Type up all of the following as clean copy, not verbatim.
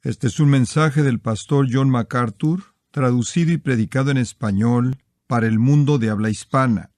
Este es un mensaje del pastor John MacArthur, traducido y predicado en español para el mundo de habla hispana.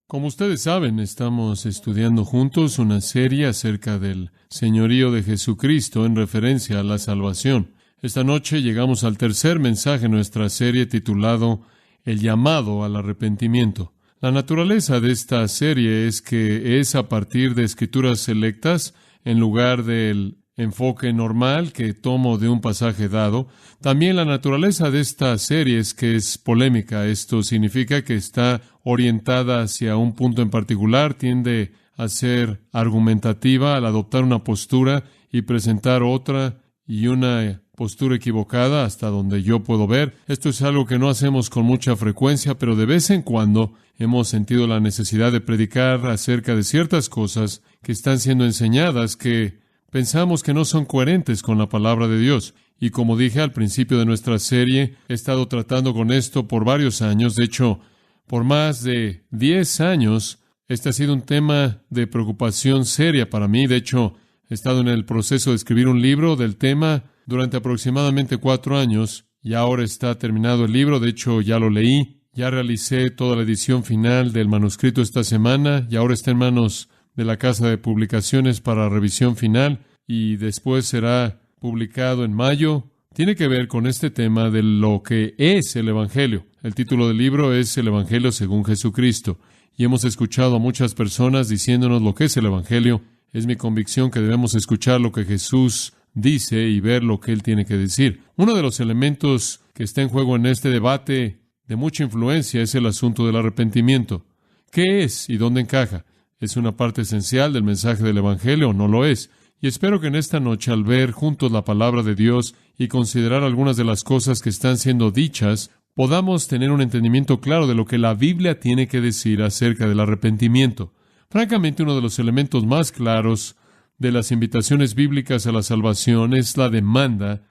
Como ustedes saben, estamos estudiando juntos una serie acerca del señorío de Jesucristo en referencia a la salvación. Esta noche llegamos al tercer mensaje de nuestra serie titulado El llamado al arrepentimiento. La naturaleza de esta serie es que es a partir de escrituras selectas en lugar del enfoque normal que tomo de un pasaje dado. También la naturaleza de esta serie es que es polémica. Esto significa que está orientada hacia un punto en particular, tiende a ser argumentativa al adoptar una postura y presentar otra y una postura equivocada hasta donde yo puedo ver. Esto es algo que no hacemos con mucha frecuencia, pero de vez en cuando hemos sentido la necesidad de predicar acerca de ciertas cosas que están siendo enseñadas que pensamos que no son coherentes con la palabra de Dios. Y como dije al principio de nuestra serie, he estado tratando con esto por varios años. De hecho, por más de 10 años, este ha sido un tema de preocupación seria para mí. De hecho, he estado en el proceso de escribir un libro del tema durante aproximadamente 4 años, y ahora está terminado el libro. De hecho, ya lo leí, ya realicé toda la edición final del manuscrito esta semana, y ahora está en manos de la casa de publicaciones para revisión final, y después será publicado en mayo. Tiene que ver con este tema de lo que es el Evangelio. El título del libro es El Evangelio según Jesucristo, y hemos escuchado a muchas personas diciéndonos lo que es el Evangelio. Es mi convicción que debemos escuchar lo que Jesús dice y ver lo que Él tiene que decir. Uno de los elementos que está en juego en este debate de mucha influencia es el asunto del arrepentimiento. ¿Qué es y dónde encaja? ¿Es una parte esencial del mensaje del Evangelio o no lo es? Y espero que en esta noche, al ver juntos la palabra de Dios y considerar algunas de las cosas que están siendo dichas, podamos tener un entendimiento claro de lo que la Biblia tiene que decir acerca del arrepentimiento. Francamente, uno de los elementos más claros de las invitaciones bíblicas a la salvación es la demanda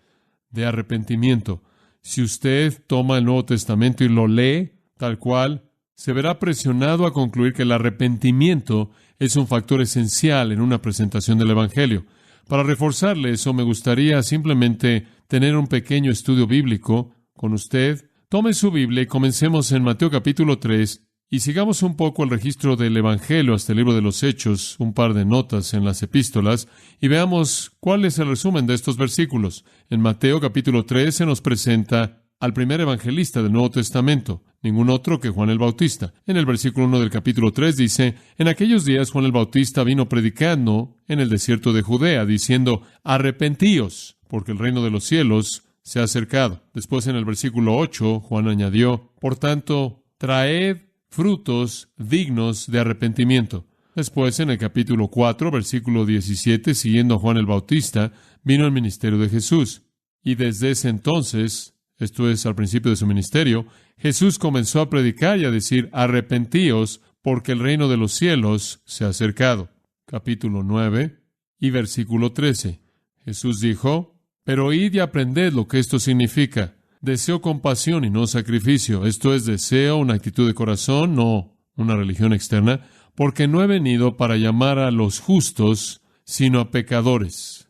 de arrepentimiento. Si usted toma el Nuevo Testamento y lo lee tal cual, se verá presionado a concluir que el arrepentimiento es un factor esencial en una presentación del Evangelio. Para reforzarle eso, me gustaría simplemente tener un pequeño estudio bíblico con usted. Tome su Biblia y comencemos en Mateo capítulo 3 y sigamos un poco el registro del Evangelio hasta el libro de los Hechos, un par de notas en las epístolas, y veamos cuál es el resumen de estos versículos. En Mateo capítulo 3 se nos presenta al primer evangelista del Nuevo Testamento, ningún otro que Juan el Bautista. En el versículo 1 del capítulo 3 dice: En aquellos días Juan el Bautista vino predicando en el desierto de Judea, diciendo: Arrepentíos, porque el reino de los cielos se ha acercado. Después en el versículo 8, Juan añadió: Por tanto, traed frutos dignos de arrepentimiento. Después en el capítulo 4, versículo 17, siguiendo a Juan el Bautista, vino el ministerio de Jesús. Y desde ese entonces, esto es al principio de su ministerio, Jesús comenzó a predicar y a decir: Arrepentíos, porque el reino de los cielos se ha acercado. Capítulo 9 y versículo 13. Jesús dijo: Pero id y aprended lo que esto significa. Deseo compasión y no sacrificio. Esto es deseo, una actitud de corazón, no una religión externa, porque no he venido para llamar a los justos, sino a pecadores.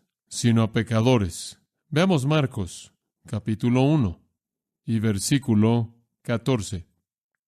Veamos Marcos capítulo 1 y versículo 14.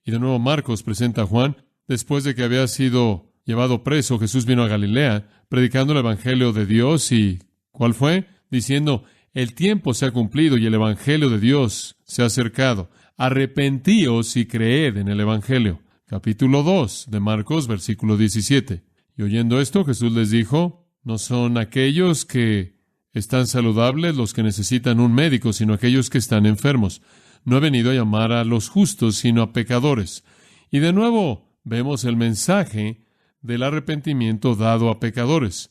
Y de nuevo Marcos presenta a Juan. Después de que había sido llevado preso, Jesús vino a Galilea, predicando el Evangelio de Dios. ¿Y cuál fue? Diciendo: el tiempo se ha cumplido y el Evangelio de Dios se ha acercado. Arrepentíos y creed en el Evangelio. Capítulo 2 de Marcos, versículo 17. Y oyendo esto, Jesús les dijo: no son aquellos que están saludables los que necesitan un médico, sino aquellos que están enfermos. No he venido a llamar a los justos, sino a pecadores. Y de nuevo vemos el mensaje del arrepentimiento dado a pecadores.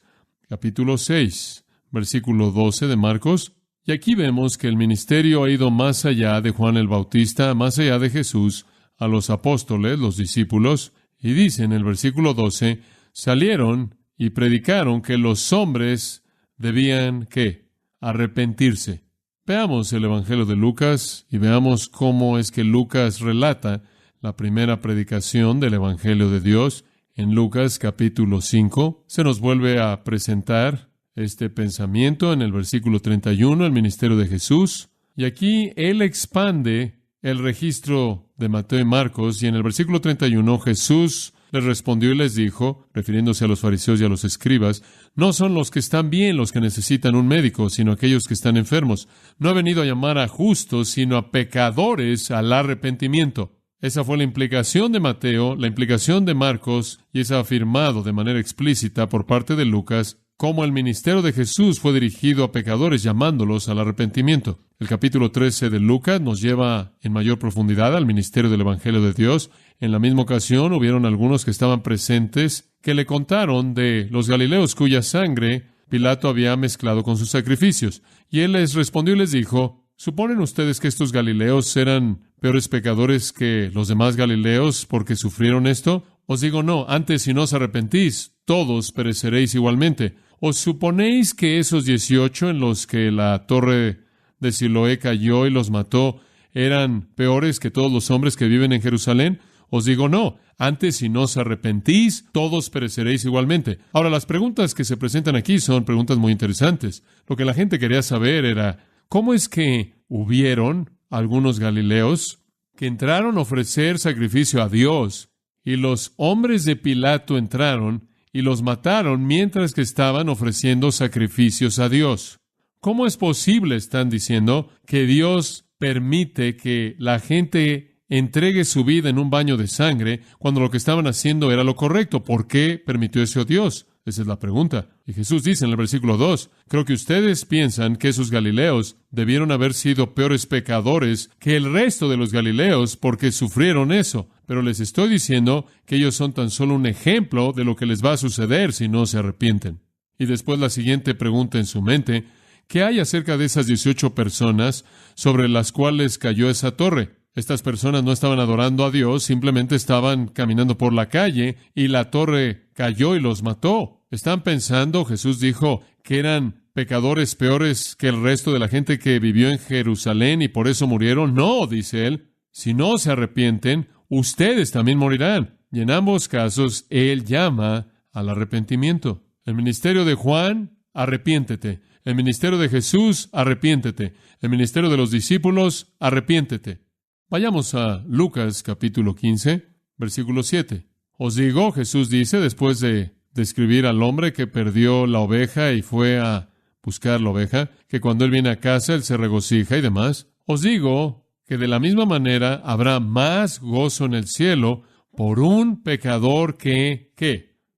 Capítulo 6, versículo 12 de Marcos. Y aquí vemos que el ministerio ha ido más allá de Juan el Bautista, más allá de Jesús, a los apóstoles, los discípulos. Y dice en el versículo 12, salieron y predicaron que los hombres debían, ¿qué? Arrepentirse. Veamos el Evangelio de Lucas y veamos cómo es que Lucas relata la primera predicación del Evangelio de Dios. En Lucas capítulo 5 se nos vuelve a presentar este pensamiento en el versículo 31, el ministerio de Jesús. Y aquí Él expande el registro de Mateo y Marcos. Y en el versículo 31, Jesús les respondió y les dijo, refiriéndose a los fariseos y a los escribas, no son los que están bien los que necesitan un médico, sino aquellos que están enfermos. No he venido a llamar a justos, sino a pecadores al arrepentimiento. Esa fue la implicación de Mateo, la implicación de Marcos, y es afirmado de manera explícita por parte de Lucas, cómo el ministerio de Jesús fue dirigido a pecadores llamándolos al arrepentimiento. El capítulo 13 de Lucas nos lleva en mayor profundidad al ministerio del Evangelio de Dios. En la misma ocasión hubieron algunos que estaban presentes que le contaron de los galileos cuya sangre Pilato había mezclado con sus sacrificios. Y él les respondió y les dijo, ¿suponen ustedes que estos galileos eran peores pecadores que los demás galileos porque sufrieron esto? Os digo no, antes si no os arrepentís, todos pereceréis igualmente. ¿Os suponéis que esos 18 en los que la torre de Siloé cayó y los mató eran peores que todos los hombres que viven en Jerusalén? Os digo no, antes si no os arrepentís, todos pereceréis igualmente. Ahora, las preguntas que se presentan aquí son preguntas muy interesantes. Lo que la gente quería saber era, ¿cómo es que hubieron algunos galileos que entraron a ofrecer sacrificio a Dios y los hombres de Pilato entraron y los mataron mientras que estaban ofreciendo sacrificios a Dios? ¿Cómo es posible, están diciendo, que Dios permite que la gente entregue su vida en un baño de sangre cuando lo que estaban haciendo era lo correcto? ¿Por qué permitió eso Dios? Esa es la pregunta. Y Jesús dice en el versículo 2, creo que ustedes piensan que esos galileos debieron haber sido peores pecadores que el resto de los galileos porque sufrieron eso. Pero les estoy diciendo que ellos son tan solo un ejemplo de lo que les va a suceder si no se arrepienten. Y después la siguiente pregunta en su mente, ¿qué hay acerca de esas 18 personas sobre las cuales cayó esa torre? Estas personas no estaban adorando a Dios, simplemente estaban caminando por la calle y la torre cayó y los mató. ¿Están pensando, Jesús dijo, que eran pecadores peores que el resto de la gente que vivió en Jerusalén y por eso murieron? No, dice él, si no se arrepienten, ustedes también morirán. Y en ambos casos, Él llama al arrepentimiento. El ministerio de Juan, arrepiéntete. El ministerio de Jesús, arrepiéntete. El ministerio de los discípulos, arrepiéntete. Vayamos a Lucas capítulo 15, versículo 7. Os digo, Jesús dice, después de describir al hombre que perdió la oveja y fue a buscar la oveja, que cuando él viene a casa, él se regocija y demás. Os digo que de la misma manera habrá más gozo en el cielo por un pecador que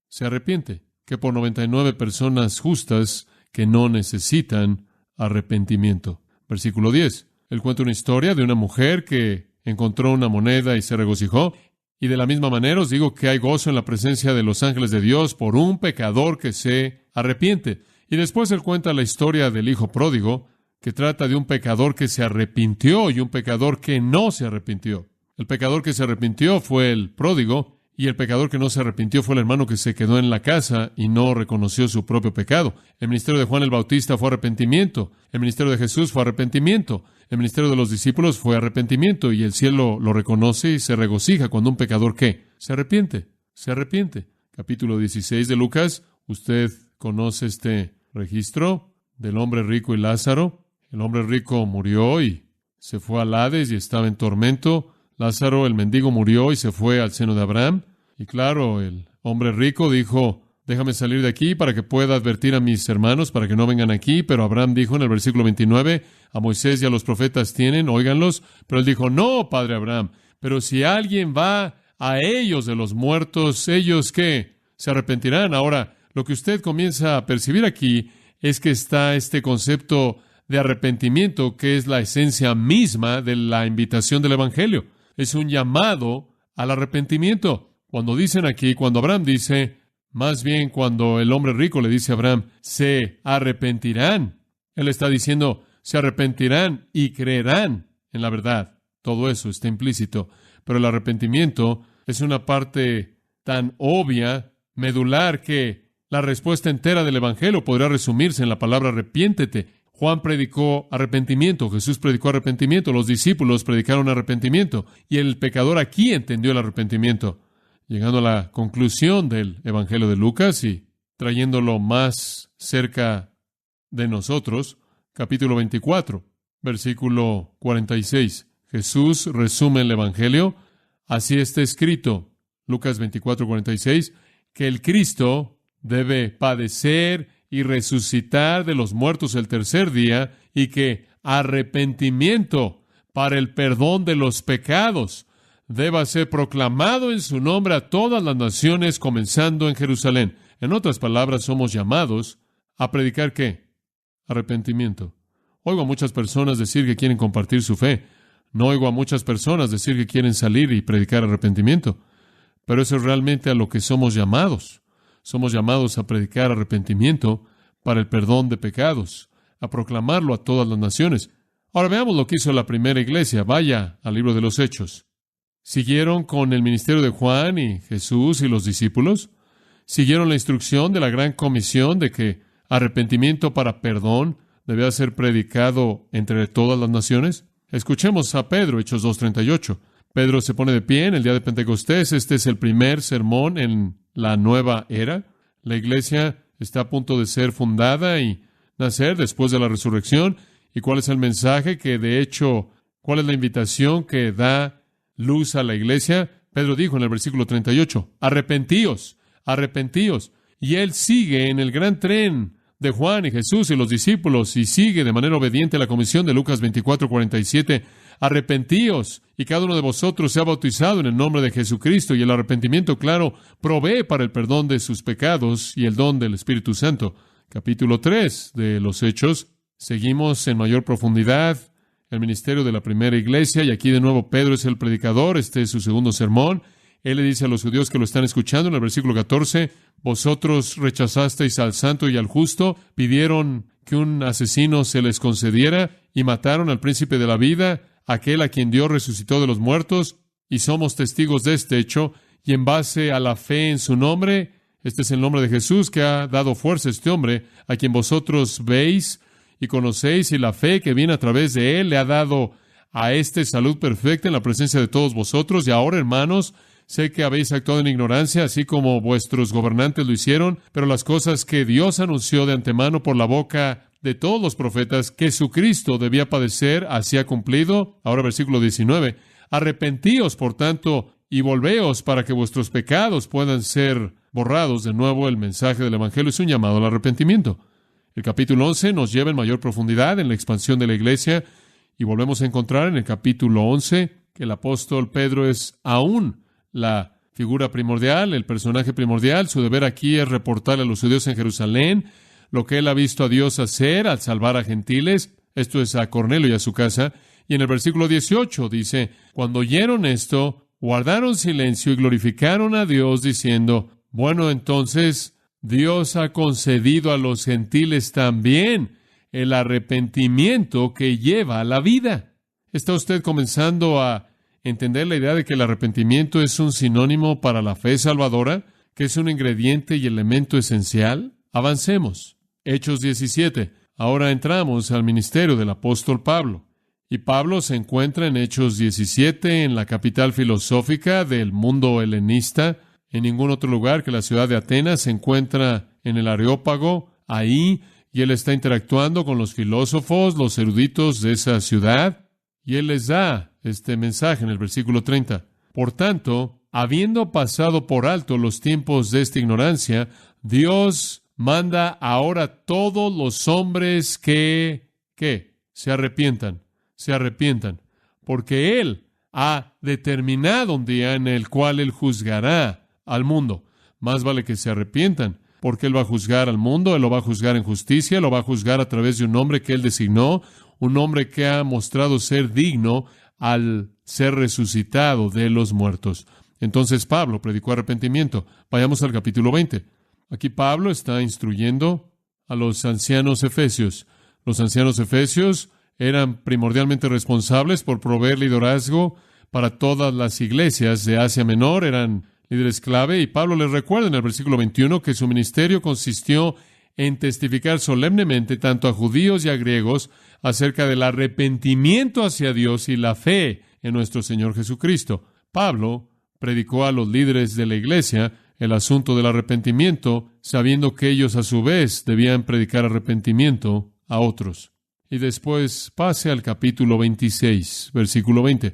se arrepiente, que por 99 personas justas que no necesitan arrepentimiento. Versículo 10. Él cuenta una historia de una mujer que encontró una moneda y se regocijó. Y de la misma manera os digo que hay gozo en la presencia de los ángeles de Dios por un pecador que se arrepiente. Y después él cuenta la historia del hijo pródigo, que trata de un pecador que se arrepintió y un pecador que no se arrepintió. El pecador que se arrepintió fue el pródigo, y el pecador que no se arrepintió fue el hermano que se quedó en la casa y no reconoció su propio pecado. El ministerio de Juan el Bautista fue arrepentimiento. El ministerio de Jesús fue arrepentimiento. El ministerio de los discípulos fue arrepentimiento. Y el cielo lo reconoce y se regocija cuando un pecador, ¿qué? Se arrepiente. Se arrepiente. Capítulo 16 de Lucas. Usted conoce este registro del hombre rico y Lázaro. El hombre rico murió y se fue al Hades y estaba en tormento. Lázaro, el mendigo, murió y se fue al seno de Abraham. Y claro, el hombre rico dijo, déjame salir de aquí para que pueda advertir a mis hermanos para que no vengan aquí. Pero Abraham dijo en el versículo 29, a Moisés y a los profetas tienen, óiganlos. Pero él dijo, no, padre Abraham, pero si alguien va a ellos de los muertos, ¿ellos qué? Se arrepentirán. Ahora, lo que usted comienza a percibir aquí es que está este concepto de arrepentimiento, que es la esencia misma de la invitación del Evangelio. Es un llamado al arrepentimiento. Cuando dicen aquí, cuando Abraham dice, más bien cuando el hombre rico le dice a Abraham, se arrepentirán. Él está diciendo, se arrepentirán y creerán en la verdad. Todo eso está implícito. Pero el arrepentimiento es una parte tan obvia, medular, que la respuesta entera del Evangelio podría resumirse en la palabra arrepiéntete. Juan predicó arrepentimiento, Jesús predicó arrepentimiento, los discípulos predicaron arrepentimiento, y el pecador aquí entendió el arrepentimiento, llegando a la conclusión del Evangelio de Lucas, y trayéndolo más cerca de nosotros. Capítulo 24, versículo 46. Jesús resume el Evangelio. Así está escrito, Lucas 24, 46, que el Cristo debe padecer y resucitar de los muertos el tercer día, y que arrepentimiento para el perdón de los pecados deba ser proclamado en su nombre a todas las naciones, comenzando en Jerusalén. En otras palabras, somos llamados a predicar ¿qué? Arrepentimiento. Oigo a muchas personas decir que quieren compartir su fe. No oigo a muchas personas decir que quieren salir y predicar arrepentimiento. Pero eso es realmente a lo que somos llamados. Somos llamados a predicar arrepentimiento para el perdón de pecados, a proclamarlo a todas las naciones. Ahora veamos lo que hizo la primera iglesia. Vaya al libro de los Hechos. ¿Siguieron con el ministerio de Juan y Jesús y los discípulos? ¿Siguieron la instrucción de la gran comisión de que arrepentimiento para perdón debía ser predicado entre todas las naciones? Escuchemos a Pedro, Hechos 2:38. Pedro se pone de pie en el día de Pentecostés. Este es el primer sermón en la nueva era. La iglesia está a punto de ser fundada y nacer después de la resurrección. ¿Y cuál es el mensaje que, de hecho, cuál es la invitación que da luz a la iglesia? Pedro dijo en el versículo 38, arrepentíos, arrepentíos. Y él sigue en el gran tren de Juan y Jesús y los discípulos, y sigue de manera obediente a la comisión de Lucas 24:47, arrepentíos, y cada uno de vosotros sea bautizado en el nombre de Jesucristo. Y el arrepentimiento, claro, provee para el perdón de sus pecados y el don del Espíritu Santo. Capítulo 3 de los Hechos. Seguimos en mayor profundidad el ministerio de la primera iglesia, y aquí de nuevo Pedro es el predicador. Este es su segundo sermón. Él le dice a los judíos que lo están escuchando en el versículo 14, vosotros rechazasteis al santo y al justo, pidieron que un asesino se les concediera y mataron al príncipe de la vida, aquel a quien Dios resucitó de los muertos, y somos testigos de este hecho, y en base a la fe en su nombre, este es el nombre de Jesús que ha dado fuerza a este hombre, a quien vosotros veis y conocéis, y la fe que viene a través de él le ha dado a este salud perfecta en la presencia de todos vosotros. Y ahora, hermanos, sé que habéis actuado en ignorancia, así como vuestros gobernantes lo hicieron, pero las cosas que Dios anunció de antemano por la boca de todos los profetas, que su Cristo debía padecer, así ha cumplido. Ahora versículo 19, arrepentíos, por tanto, y volveos para que vuestros pecados puedan ser borrados. De nuevo, el mensaje del Evangelio es un llamado al arrepentimiento. El capítulo 11 nos lleva en mayor profundidad en la expansión de la iglesia, y volvemos a encontrar en el capítulo 11 que el apóstol Pedro es aún la figura primordial, el personaje primordial. Su deber aquí es reportarle a los judíos en Jerusalén lo que él ha visto a Dios hacer al salvar a gentiles. Esto es a Cornelio y a su casa. Y en el versículo 18 dice, cuando oyeron esto, guardaron silencio y glorificaron a Dios diciendo, bueno, entonces Dios ha concedido a los gentiles también el arrepentimiento que lleva a la vida. ¿Está usted comenzando a entender la idea de que el arrepentimiento es un sinónimo para la fe salvadora, que es un ingrediente y elemento esencial? Avancemos. Hechos 17. Ahora entramos al ministerio del apóstol Pablo. Y Pablo se encuentra en Hechos 17, en la capital filosófica del mundo helenista. En ningún otro lugar que la ciudad de Atenas se encuentra en el Areópago, ahí, y él está interactuando con los filósofos, los eruditos de esa ciudad, y él les da este mensaje en el versículo 30. Por tanto, habiendo pasado por alto los tiempos de esta ignorancia, Dios manda ahora a todos los hombres que se arrepientan, porque Él ha determinado un día en el cual Él juzgará al mundo. Más vale que se arrepientan, porque Él va a juzgar al mundo, Él lo va a juzgar en justicia, lo va a juzgar a través de un hombre que Él designó, un hombre que ha mostrado ser digno al ser resucitado de los muertos. Entonces Pablo predicó arrepentimiento. Vayamos al capítulo 20. Aquí Pablo está instruyendo a los ancianos efesios. Los ancianos efesios eran primordialmente responsables por proveer liderazgo para todas las iglesias de Asia Menor, eran líderes clave, y Pablo les recuerda en el versículo 21 que su ministerio consistió en testificar solemnemente tanto a judíos y a griegos acerca del arrepentimiento hacia Dios y la fe en nuestro Señor Jesucristo. Pablo predicó a los líderes de la iglesia el asunto del arrepentimiento sabiendo que ellos a su vez debían predicar arrepentimiento a otros. Y después pase al capítulo 26, versículo 20.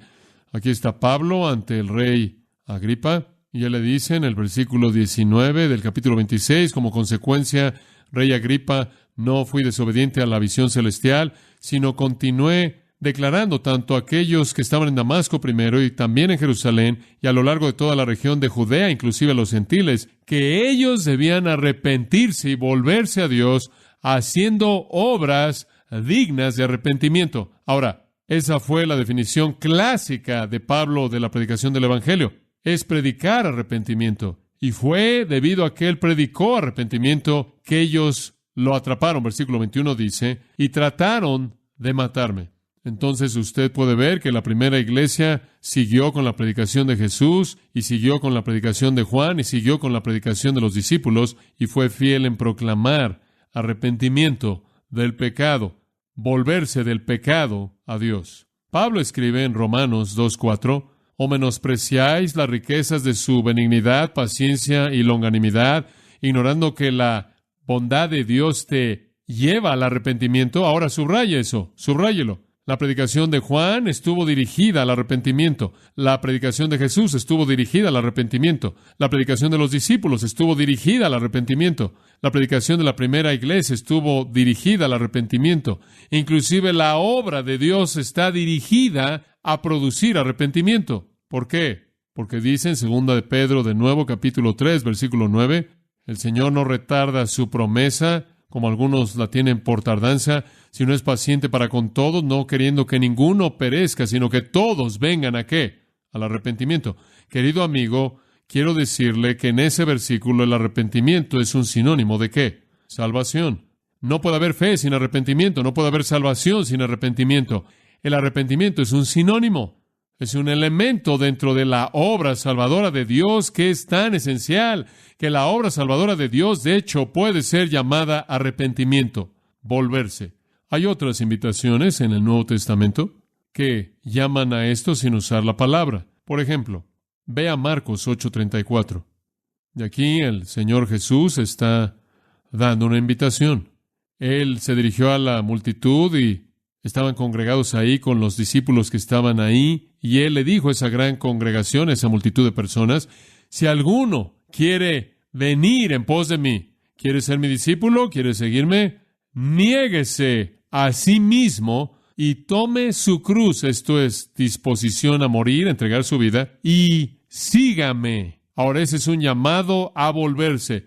Aquí está Pablo ante el rey Agripa, y él le dice en el versículo 19 del capítulo 26, como consecuencia, rey Agripa, no fui desobediente a la visión celestial, sino continué declarando tanto a aquellos que estaban en Damasco primero y también en Jerusalén y a lo largo de toda la región de Judea, inclusive a los gentiles, que ellos debían arrepentirse y volverse a Dios haciendo obras dignas de arrepentimiento. Ahora, esa fue la definición clásica de Pablo de la predicación del Evangelio. Es predicar arrepentimiento. Y fue debido a que él predicó arrepentimiento que ellos lo atraparon. Versículo 21 dice, y trataron de matarme. Entonces usted puede ver que la primera iglesia siguió con la predicación de Jesús, y siguió con la predicación de Juan, y siguió con la predicación de los discípulos, y fue fiel en proclamar arrepentimiento del pecado, volverse del pecado a Dios. Pablo escribe en Romanos 2:4, ¿o menospreciáis las riquezas de su benignidad, paciencia y longanimidad, ignorando que la bondad de Dios te lleva al arrepentimiento? Ahora subraya eso, subráyelo. La predicación de Juan estuvo dirigida al arrepentimiento. La predicación de Jesús estuvo dirigida al arrepentimiento. La predicación de los discípulos estuvo dirigida al arrepentimiento. La predicación de la primera iglesia estuvo dirigida al arrepentimiento. Inclusive la obra de Dios está dirigida a producir arrepentimiento. ¿Por qué? Porque dice en 2 de Pedro, de nuevo, capítulo 3, versículo 9, el Señor no retarda su promesa, como algunos la tienen por tardanza, sino es paciente para con todos, no queriendo que ninguno perezca, sino que todos vengan ¿a qué? Al arrepentimiento. Querido amigo, quiero decirle que en ese versículo el arrepentimiento es un sinónimo ¿de qué? Salvación. No puede haber fe sin arrepentimiento, no puede haber salvación sin arrepentimiento. El arrepentimiento es un sinónimo, es un elemento dentro de la obra salvadora de Dios que es tan esencial que la obra salvadora de Dios, de hecho, puede ser llamada arrepentimiento, volverse. Hay otras invitaciones en el Nuevo Testamento que llaman a esto sin usar la palabra. Por ejemplo, ve a Marcos 8:34. Y aquí el Señor Jesús está dando una invitación. Él se dirigió a la multitud y estaban congregados ahí con los discípulos que estaban ahí, y Él le dijo a esa gran congregación, a esa multitud de personas, si alguno quiere venir en pos de mí, quiere ser mi discípulo, quiere seguirme, niéguese a sí mismo y tome su cruz, esto es, disposición a morir, a entregar su vida, y sígame. Ahora ese es un llamado a volverse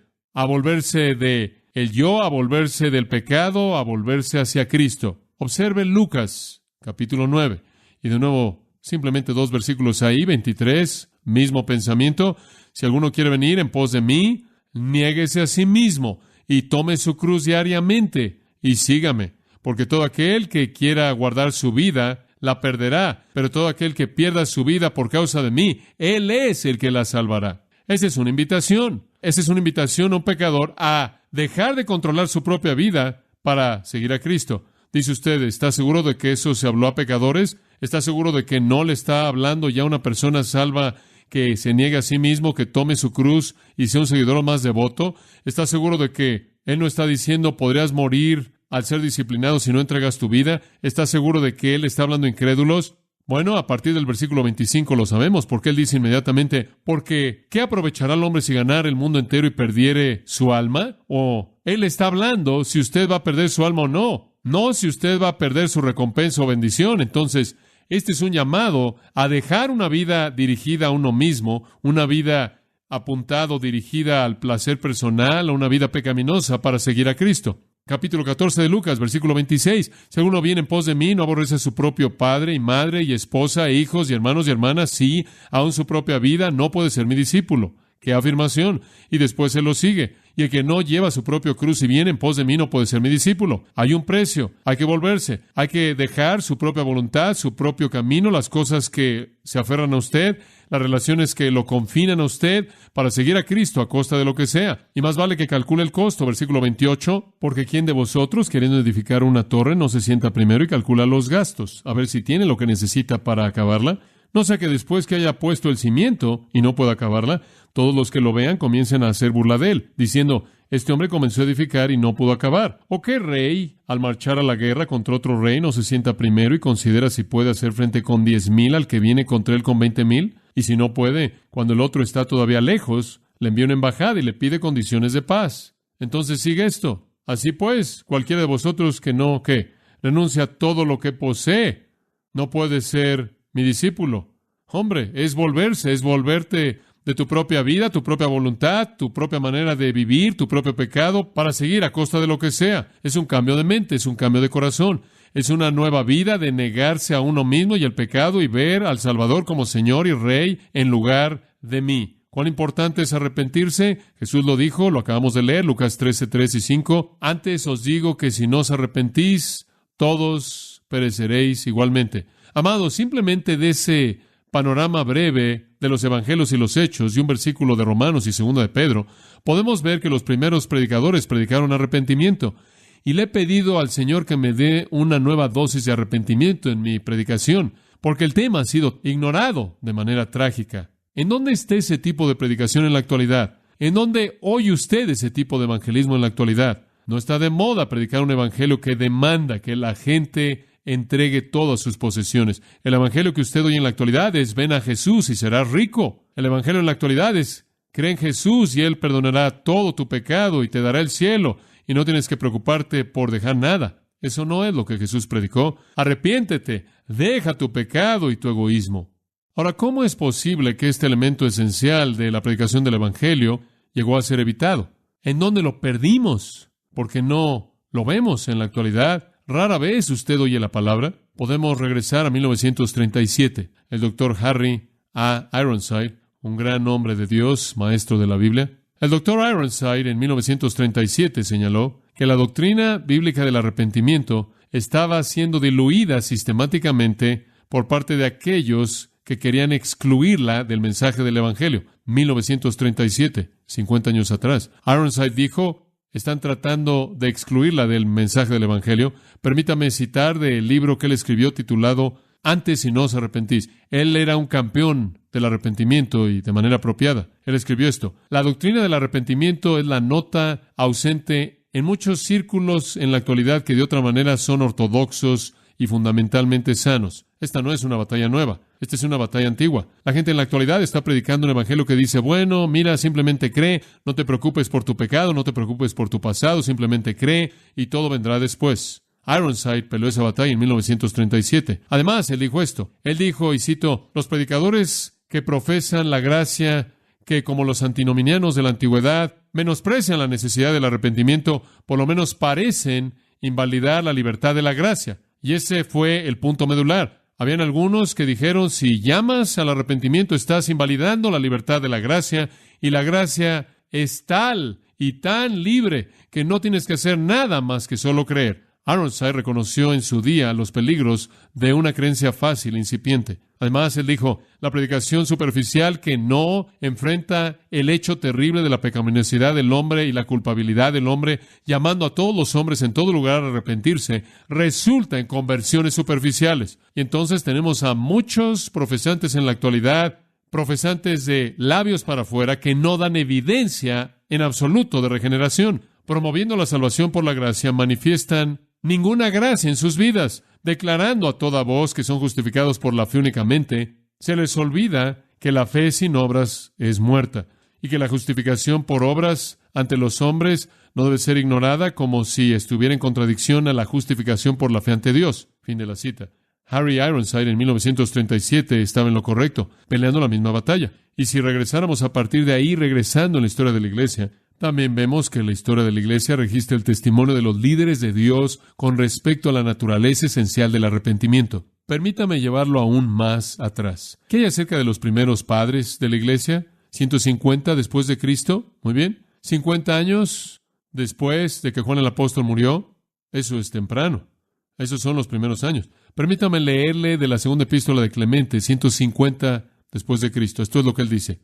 de el yo, a volverse del pecado, a volverse hacia Cristo. Observe Lucas, capítulo 9, y de nuevo, simplemente 2 versículos ahí, 23, mismo pensamiento. Si alguno quiere venir en pos de mí, niéguese a sí mismo y tome su cruz diariamente y sígame. Porque todo aquel que quiera guardar su vida, la perderá. Pero todo aquel que pierda su vida por causa de mí, Él es el que la salvará. Esa es una invitación. Esa es una invitación a un pecador a dejar de controlar su propia vida para seguir a Cristo. Dice usted, ¿está seguro de que eso se habló a pecadores? ¿Está seguro de que no le está hablando ya a una persona salva que se niegue a sí mismo, que tome su cruz y sea un seguidor más devoto? ¿Está seguro de que Él no está diciendo podrías morir al ser disciplinado si no entregas tu vida? ¿Está seguro de que Él está hablando a incrédulos? Bueno, a partir del versículo 25 lo sabemos, porque Él dice inmediatamente, porque ¿qué aprovechará el hombre si ganara el mundo entero y perdiere su alma? O Él está hablando si usted va a perder su alma o no. No si usted va a perder su recompensa o bendición. Entonces, este es un llamado a dejar una vida dirigida a uno mismo, una vida apuntado, dirigida al placer personal, a una vida pecaminosa para seguir a Cristo. Capítulo 14 de Lucas, versículo 26. Si alguno viene en pos de mí, no aborrece a su propio padre y madre y esposa e hijos y hermanos y hermanas, sí, aun su propia vida, no puede ser mi discípulo. ¡Qué afirmación! Y después se lo sigue. Y el que no lleva su propio cruz y viene en pos de mí no puede ser mi discípulo. Hay un precio. Hay que volverse. Hay que dejar su propia voluntad, su propio camino, las cosas que se aferran a usted, las relaciones que lo confinan a usted, para seguir a Cristo a costa de lo que sea. Y más vale que calcule el costo. Versículo 28. Porque ¿quién de vosotros, queriendo edificar una torre, no se sienta primero y calcula los gastos, a ver si tiene lo que necesita para acabarla? No sea que después que haya puesto el cimiento y no pueda acabarla, todos los que lo vean comiencen a hacer burla de él, diciendo, este hombre comenzó a edificar y no pudo acabar. ¿O qué rey, al marchar a la guerra contra otro rey, no se sienta primero y considera si puede hacer frente con 10,000 al que viene contra él con 20,000? Y si no puede, cuando el otro está todavía lejos, le envía una embajada y le pide condiciones de paz. Entonces sigue esto. Así pues, cualquiera de vosotros que no, ¿qué? Renuncia a todo lo que posee, no puede ser mi discípulo. Hombre, es volverte de tu propia vida, tu propia voluntad, tu propia manera de vivir, tu propio pecado, para seguir a costa de lo que sea. Es un cambio de mente, es un cambio de corazón. Es una nueva vida de negarse a uno mismo y el pecado y ver al Salvador como Señor y Rey en lugar de mí. ¿Cuán importante es arrepentirse? Jesús lo dijo, lo acabamos de leer, Lucas 13, 3 y 5. Antes os digo que si no os arrepentís, todos pereceréis igualmente. Amados, simplemente de ese panorama breve de los evangelios y los hechos y un versículo de Romanos y 2 de Pedro, podemos ver que los primeros predicadores predicaron arrepentimiento. Y le he pedido al Señor que me dé una nueva dosis de arrepentimiento en mi predicación, porque el tema ha sido ignorado de manera trágica. ¿En dónde está ese tipo de predicación en la actualidad? ¿En dónde oye usted ese tipo de evangelismo en la actualidad? No está de moda predicar un evangelio que demanda que la gente entregue todas sus posesiones. El evangelio que usted oye en la actualidad es ven a Jesús y serás rico. El evangelio en la actualidad es cree en Jesús y Él perdonará todo tu pecado y te dará el cielo y no tienes que preocuparte por dejar nada. Eso no es lo que Jesús predicó. Arrepiéntete, deja tu pecado y tu egoísmo. Ahora, ¿cómo es posible que este elemento esencial de la predicación del evangelio llegó a ser evitado? ¿En dónde lo perdimos? Porque no lo vemos en la actualidad. Rara vez usted oye la palabra. Podemos regresar a 1937. El doctor Harry A. Ironside, un gran hombre de Dios, maestro de la Biblia. El doctor Ironside en 1937 señaló que la doctrina bíblica del arrepentimiento estaba siendo diluida sistemáticamente por parte de aquellos que querían excluirla del mensaje del Evangelio. 1937, 50 años atrás. Ironside dijo, están tratando de excluirla del mensaje del Evangelio. Permítame citar del libro que él escribió titulado Antes y no os arrepentís. Él era un campeón del arrepentimiento y de manera apropiada. Él escribió esto. La doctrina del arrepentimiento es la nota ausente en muchos círculos en la actualidad que de otra manera son ortodoxos y fundamentalmente sanos. Esta no es una batalla nueva. Esta es una batalla antigua. La gente en la actualidad está predicando un evangelio que dice, bueno, mira, simplemente cree, no te preocupes por tu pecado, no te preocupes por tu pasado, simplemente cree y todo vendrá después. Ironside peleó esa batalla en 1937. Además, él dijo esto. Él dijo, y cito, los predicadores que profesan la gracia, que como los antinominianos de la antigüedad menosprecian la necesidad del arrepentimiento, por lo menos parecen invalidar la libertad de la gracia. Y ese fue el punto medular. Habían algunos que dijeron, si llamas al arrepentimiento, estás invalidando la libertad de la gracia, y la gracia es tal y tan libre que no tienes que hacer nada más que solo creer. Ironside reconoció en su día los peligros de una creencia fácil, incipiente. Además, él dijo, la predicación superficial que no enfrenta el hecho terrible de la pecaminosidad del hombre y la culpabilidad del hombre, llamando a todos los hombres en todo lugar a arrepentirse, resulta en conversiones superficiales. Y entonces tenemos a muchos profesantes en la actualidad, profesantes de labios para afuera, que no dan evidencia en absoluto de regeneración. Promoviendo la salvación por la gracia, manifiestan ninguna gracia en sus vidas, declarando a toda voz que son justificados por la fe únicamente. Se les olvida que la fe sin obras es muerta y que la justificación por obras ante los hombres no debe ser ignorada como si estuviera en contradicción a la justificación por la fe ante Dios. Fin de la cita. Harry Ironside en 1937 estaba en lo correcto, peleando la misma batalla. Y si regresáramos a partir de ahí, regresando en la historia de la Iglesia, también vemos que la historia de la Iglesia registra el testimonio de los líderes de Dios con respecto a la naturaleza esencial del arrepentimiento. Permítame llevarlo aún más atrás. ¿Qué hay acerca de los primeros padres de la Iglesia? 150 después de Cristo. Muy bien. 50 años después de que Juan el Apóstol murió. Eso es temprano. Esos son los primeros años. Permítame leerle de la segunda epístola de Clemente, 150 después de Cristo. Esto es lo que él dice.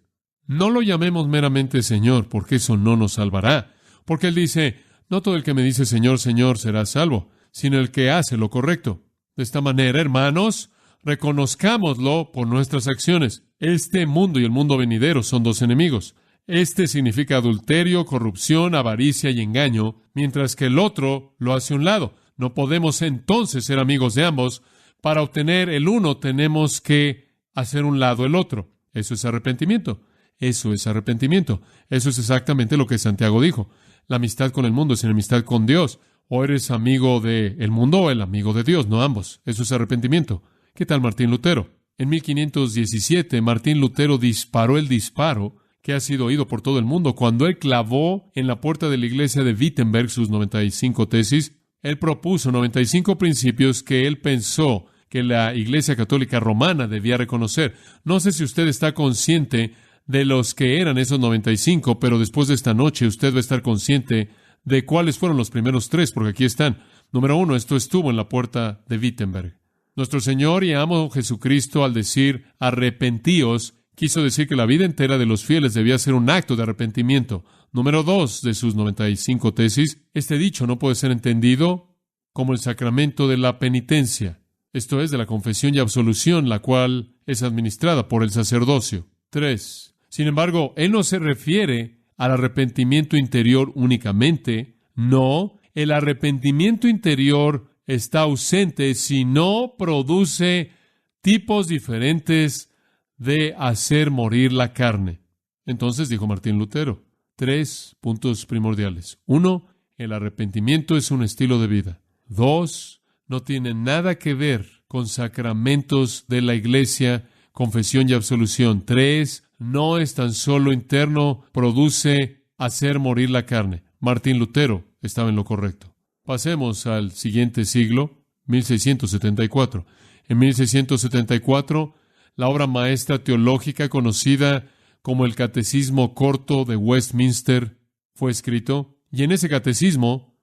No lo llamemos meramente Señor, porque eso no nos salvará. Porque él dice, no todo el que me dice Señor, Señor será salvo, sino el que hace lo correcto. De esta manera, hermanos, reconozcámoslo por nuestras acciones. Este mundo y el mundo venidero son dos enemigos. Este significa adulterio, corrupción, avaricia y engaño, mientras que el otro lo hace a un lado. No podemos entonces ser amigos de ambos. Para obtener el uno tenemos que hacer un lado el otro. Eso es arrepentimiento. Eso es arrepentimiento. Eso es exactamente lo que Santiago dijo. La amistad con el mundo es enemistad con Dios. O eres amigo del mundo o el amigo de Dios, no ambos. Eso es arrepentimiento. ¿Qué tal Martín Lutero? En 1517, Martín Lutero disparó el disparo que ha sido oído por todo el mundo. Cuando él clavó en la puerta de la iglesia de Wittenberg sus 95 tesis, él propuso 95 principios que él pensó que la Iglesia Católica Romana debía reconocer. No sé si usted está consciente de los que eran esos 95, pero después de esta noche usted va a estar consciente de cuáles fueron los primeros 3, porque aquí están. Número 1, esto estuvo en la puerta de Wittenberg. Nuestro Señor y amo Jesucristo, al decir arrepentíos, quiso decir que la vida entera de los fieles debía ser un acto de arrepentimiento. Número 2 de sus 95 tesis, este dicho no puede ser entendido como el sacramento de la penitencia, esto es, de la confesión y absolución, la cual es administrada por el sacerdocio. 3. Sin embargo, él no se refiere al arrepentimiento interior únicamente. No, el arrepentimiento interior está ausente si no produce tipos diferentes de hacer morir la carne. Entonces, dijo Martín Lutero, 3 puntos primordiales. 1, el arrepentimiento es un estilo de vida. 2, no tiene nada que ver con sacramentos de la iglesia, confesión y absolución. 3, no es tan solo interno, produce hacer morir la carne. Martín Lutero estaba en lo correcto. Pasemos al siguiente siglo, 1674. En 1674, la obra maestra teológica conocida como el Catecismo Corto de Westminster fue escrito, y en ese catecismo,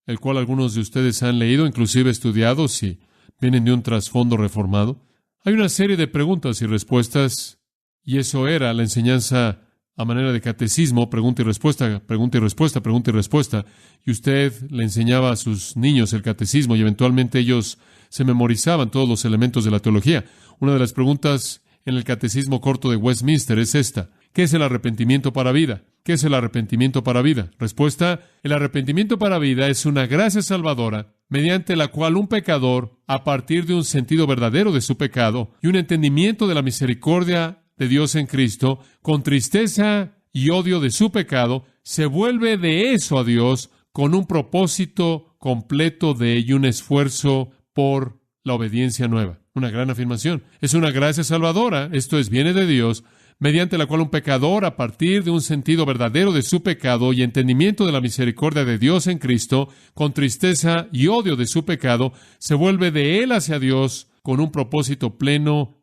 el cual algunos de ustedes han leído, inclusive estudiado, si vienen de un trasfondo reformado, hay una serie de preguntas y respuestas, y eso era la enseñanza a manera de catecismo, pregunta y respuesta, pregunta y respuesta, pregunta y respuesta, y usted le enseñaba a sus niños el catecismo, y eventualmente ellos se memorizaban todos los elementos de la teología. Una de las preguntas en el Catecismo Corto de Westminster es esta: ¿qué es el arrepentimiento para vida? ¿Qué es el arrepentimiento para vida? Respuesta: el arrepentimiento para vida es una gracia salvadora mediante la cual un pecador, a partir de un sentido verdadero de su pecado y un entendimiento de la misericordia de Dios en Cristo, con tristeza y odio de su pecado, se vuelve de eso a Dios con un propósito completo y un esfuerzo por la obediencia nueva. Una gran afirmación. Es una gracia salvadora, esto es, viene de Dios, mediante la cual un pecador, a partir de un sentido verdadero de su pecado y entendimiento de la misericordia de Dios en Cristo, con tristeza y odio de su pecado, se vuelve de él hacia Dios con un propósito pleno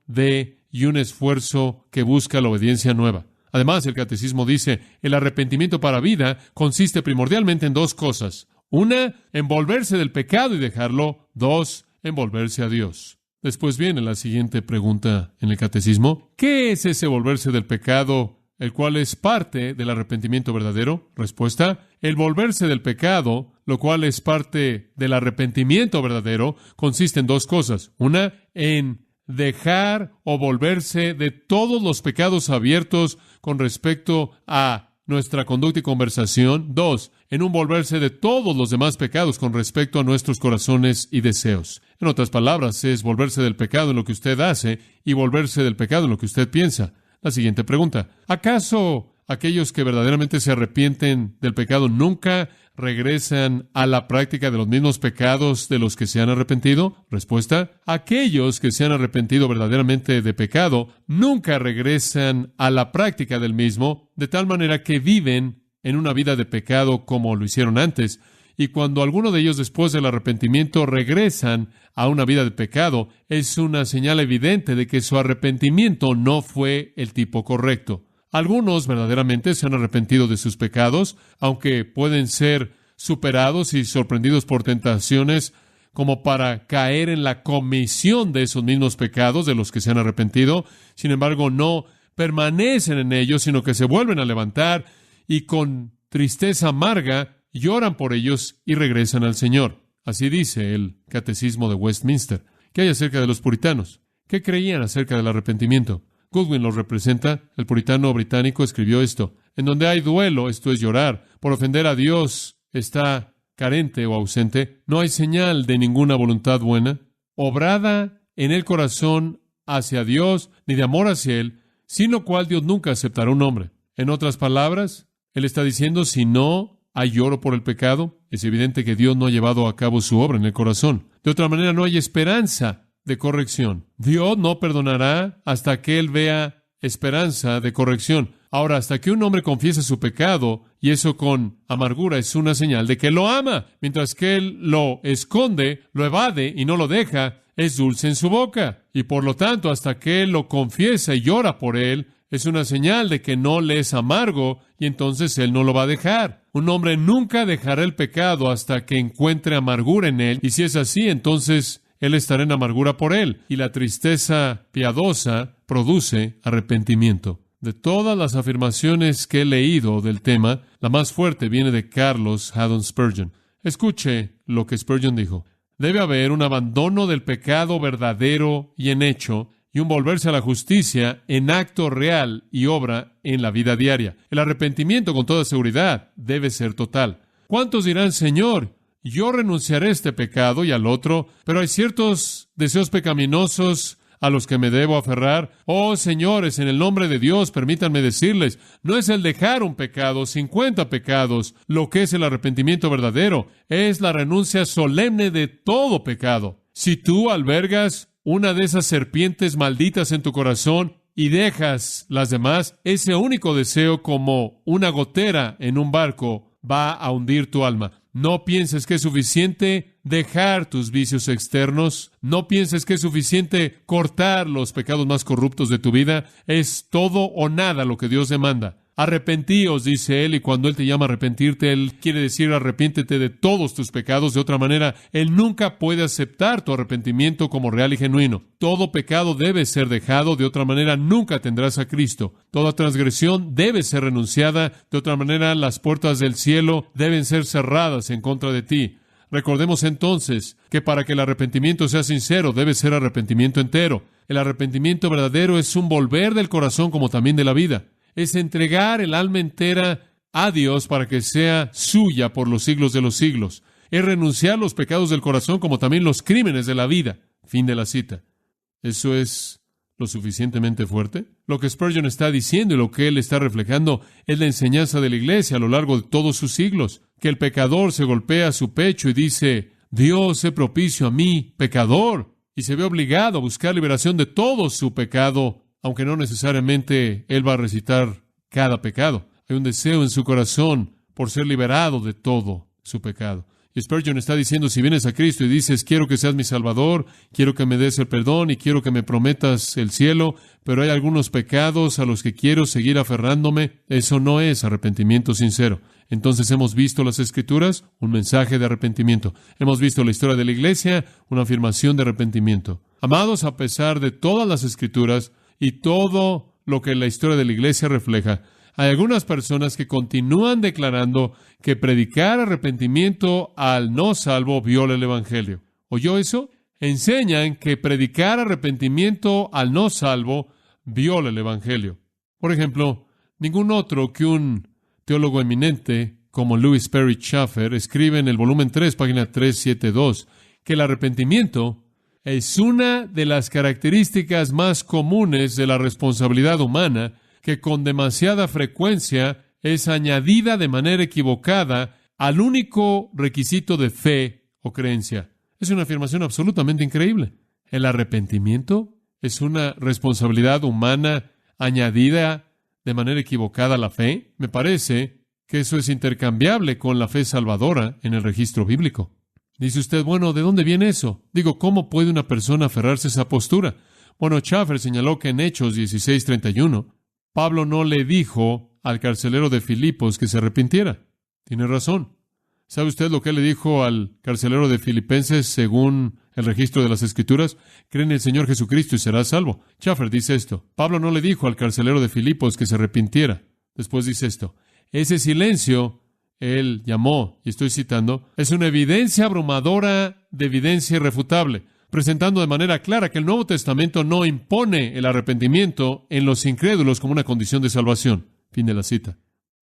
y un esfuerzo que busca la obediencia nueva. Además, el catecismo dice, el arrepentimiento para vida consiste primordialmente en 2 cosas. 1, en volverse del pecado y dejarlo. 2, en volverse a Dios. Después viene la siguiente pregunta en el catecismo. ¿Qué es ese volverse del pecado, el cual es parte del arrepentimiento verdadero? Respuesta: el volverse del pecado, lo cual es parte del arrepentimiento verdadero, consiste en 2 cosas. 1, en dejar o volverse de todos los pecados abiertos con respecto a nuestra conducta y conversación. 2, en un volverse de todos los demás pecados con respecto a nuestros corazones y deseos. En otras palabras, es volverse del pecado en lo que usted hace y volverse del pecado en lo que usted piensa. La siguiente pregunta: ¿acaso aquellos que verdaderamente se arrepienten del pecado nunca regresan a la práctica de los mismos pecados de los que se han arrepentido? Respuesta: aquellos que se han arrepentido verdaderamente de pecado nunca regresan a la práctica del mismo, de tal manera que viven en una vida de pecado como lo hicieron antes. Y cuando alguno de ellos, después del arrepentimiento, regresan a una vida de pecado, es una señal evidente de que su arrepentimiento no fue el tipo correcto. Algunos verdaderamente se han arrepentido de sus pecados, aunque pueden ser superados y sorprendidos por tentaciones como para caer en la comisión de esos mismos pecados de los que se han arrepentido. Sin embargo, no permanecen en ellos, sino que se vuelven a levantar y con tristeza amarga lloran por ellos y regresan al Señor. Así dice el Catecismo de Westminster. ¿Qué hay acerca de los puritanos? ¿Qué creían acerca del arrepentimiento? Goodwin los representa. El puritano británico escribió esto: en donde hay duelo, esto es llorar, por ofender a Dios está carente o ausente, no hay señal de ninguna voluntad buena, obrada en el corazón hacia Dios, ni de amor hacia Él, sin lo cual Dios nunca aceptará un hombre. En otras palabras, Él está diciendo, si no hay lloro por el pecado, es evidente que Dios no ha llevado a cabo su obra en el corazón. De otra manera, no hay esperanza de corrección. Dios no perdonará hasta que Él vea esperanza de corrección. Ahora, hasta que un hombre confiese su pecado, y eso con amargura, es una señal de que Él lo ama, mientras que Él lo esconde, lo evade y no lo deja, es dulce en su boca. Y por lo tanto, hasta que Él lo confiesa y llora por Él, es una señal de que no le es amargo, y entonces Él no lo va a dejar. Un hombre nunca dejará el pecado hasta que encuentre amargura en él, y si es así, entonces Él estará en amargura por él, y la tristeza piadosa produce arrepentimiento. De todas las afirmaciones que he leído del tema, la más fuerte viene de Carlos Haddon Spurgeon. Escuche lo que Spurgeon dijo. Debe haber un abandono del pecado verdadero y en hecho, y un volverse a la justicia en acto real y obra en la vida diaria. El arrepentimiento, con toda seguridad, debe ser total. ¿Cuántos dirán, Señor, yo renunciaré a este pecado y al otro, pero hay ciertos deseos pecaminosos a los que me debo aferrar? Oh, señores, en el nombre de Dios, permítanme decirles, no es el dejar un pecado, 50 pecados, lo que es el arrepentimiento verdadero, es la renuncia solemne de todo pecado. Si tú albergas una de esas serpientes malditas en tu corazón y dejas las demás, ese único deseo, como una gotera en un barco, va a hundir tu alma. No pienses que es suficiente dejar tus vicios externos. No pienses que es suficiente cortar los pecados más corruptos de tu vida. Es todo o nada lo que Dios demanda. Arrepentíos, dice Él, y cuando Él te llama a arrepentirte, Él quiere decir arrepiéntete de todos tus pecados. De otra manera, Él nunca puede aceptar tu arrepentimiento como real y genuino. Todo pecado debe ser dejado, de otra manera nunca tendrás a Cristo. Toda transgresión debe ser renunciada, de otra manera las puertas del cielo deben ser cerradas en contra de ti. Recordemos entonces que para que el arrepentimiento sea sincero, debe ser arrepentimiento entero. El arrepentimiento verdadero es un volver del corazón como también de la vida. Es entregar el alma entera a Dios para que sea suya por los siglos de los siglos. Es renunciar a los pecados del corazón como también los crímenes de la vida. Fin de la cita. ¿Eso es lo suficientemente fuerte? Lo que Spurgeon está diciendo y lo que él está reflejando es la enseñanza de la Iglesia a lo largo de todos sus siglos. Que el pecador se golpea su pecho y dice, Dios, sé propicio a mí, pecador. Y se ve obligado a buscar liberación de todo su pecado, aunque no necesariamente él va a recitar cada pecado. Hay un deseo en su corazón por ser liberado de todo su pecado. Y Spurgeon está diciendo, si vienes a Cristo y dices, quiero que seas mi Salvador, quiero que me des el perdón y quiero que me prometas el cielo, pero hay algunos pecados a los que quiero seguir aferrándome, eso no es arrepentimiento sincero. Entonces hemos visto las Escrituras, un mensaje de arrepentimiento. Hemos visto la historia de la Iglesia, una afirmación de arrepentimiento. Amados, a pesar de todas las Escrituras y todo lo que la historia de la Iglesia refleja, hay algunas personas que continúan declarando que predicar arrepentimiento al no salvo viola el Evangelio. ¿Oyó eso? Enseñan que predicar arrepentimiento al no salvo viola el Evangelio. Por ejemplo, ningún otro que un teólogo eminente como Louis Perry Chafer escribe en el volumen 3, página 372, que el arrepentimiento es una de las características más comunes de la responsabilidad humana, que con demasiada frecuencia es añadida de manera equivocada al único requisito de fe o creencia. Es una afirmación absolutamente increíble. El arrepentimiento es una responsabilidad humana añadida de manera equivocada a la fe. Me parece que eso es intercambiable con la fe salvadora en el registro bíblico. Dice usted, bueno, ¿de dónde viene eso? Digo, ¿cómo puede una persona aferrarse a esa postura? Bueno, Chafer señaló que en Hechos 16:31, Pablo no le dijo al carcelero de Filipos que se arrepintiera. Tiene razón. ¿Sabe usted lo que le dijo al carcelero de Filipenses según el registro de las Escrituras? Cree en el Señor Jesucristo y serás salvo. Chafer dice esto. Pablo no le dijo al carcelero de Filipos que se arrepintiera. Después dice esto. Ese silencio, él llamó, y estoy citando, es una evidencia abrumadora de evidencia irrefutable. presentando de manera clara que el Nuevo Testamento no impone el arrepentimiento en los incrédulos como una condición de salvación. Fin de la cita.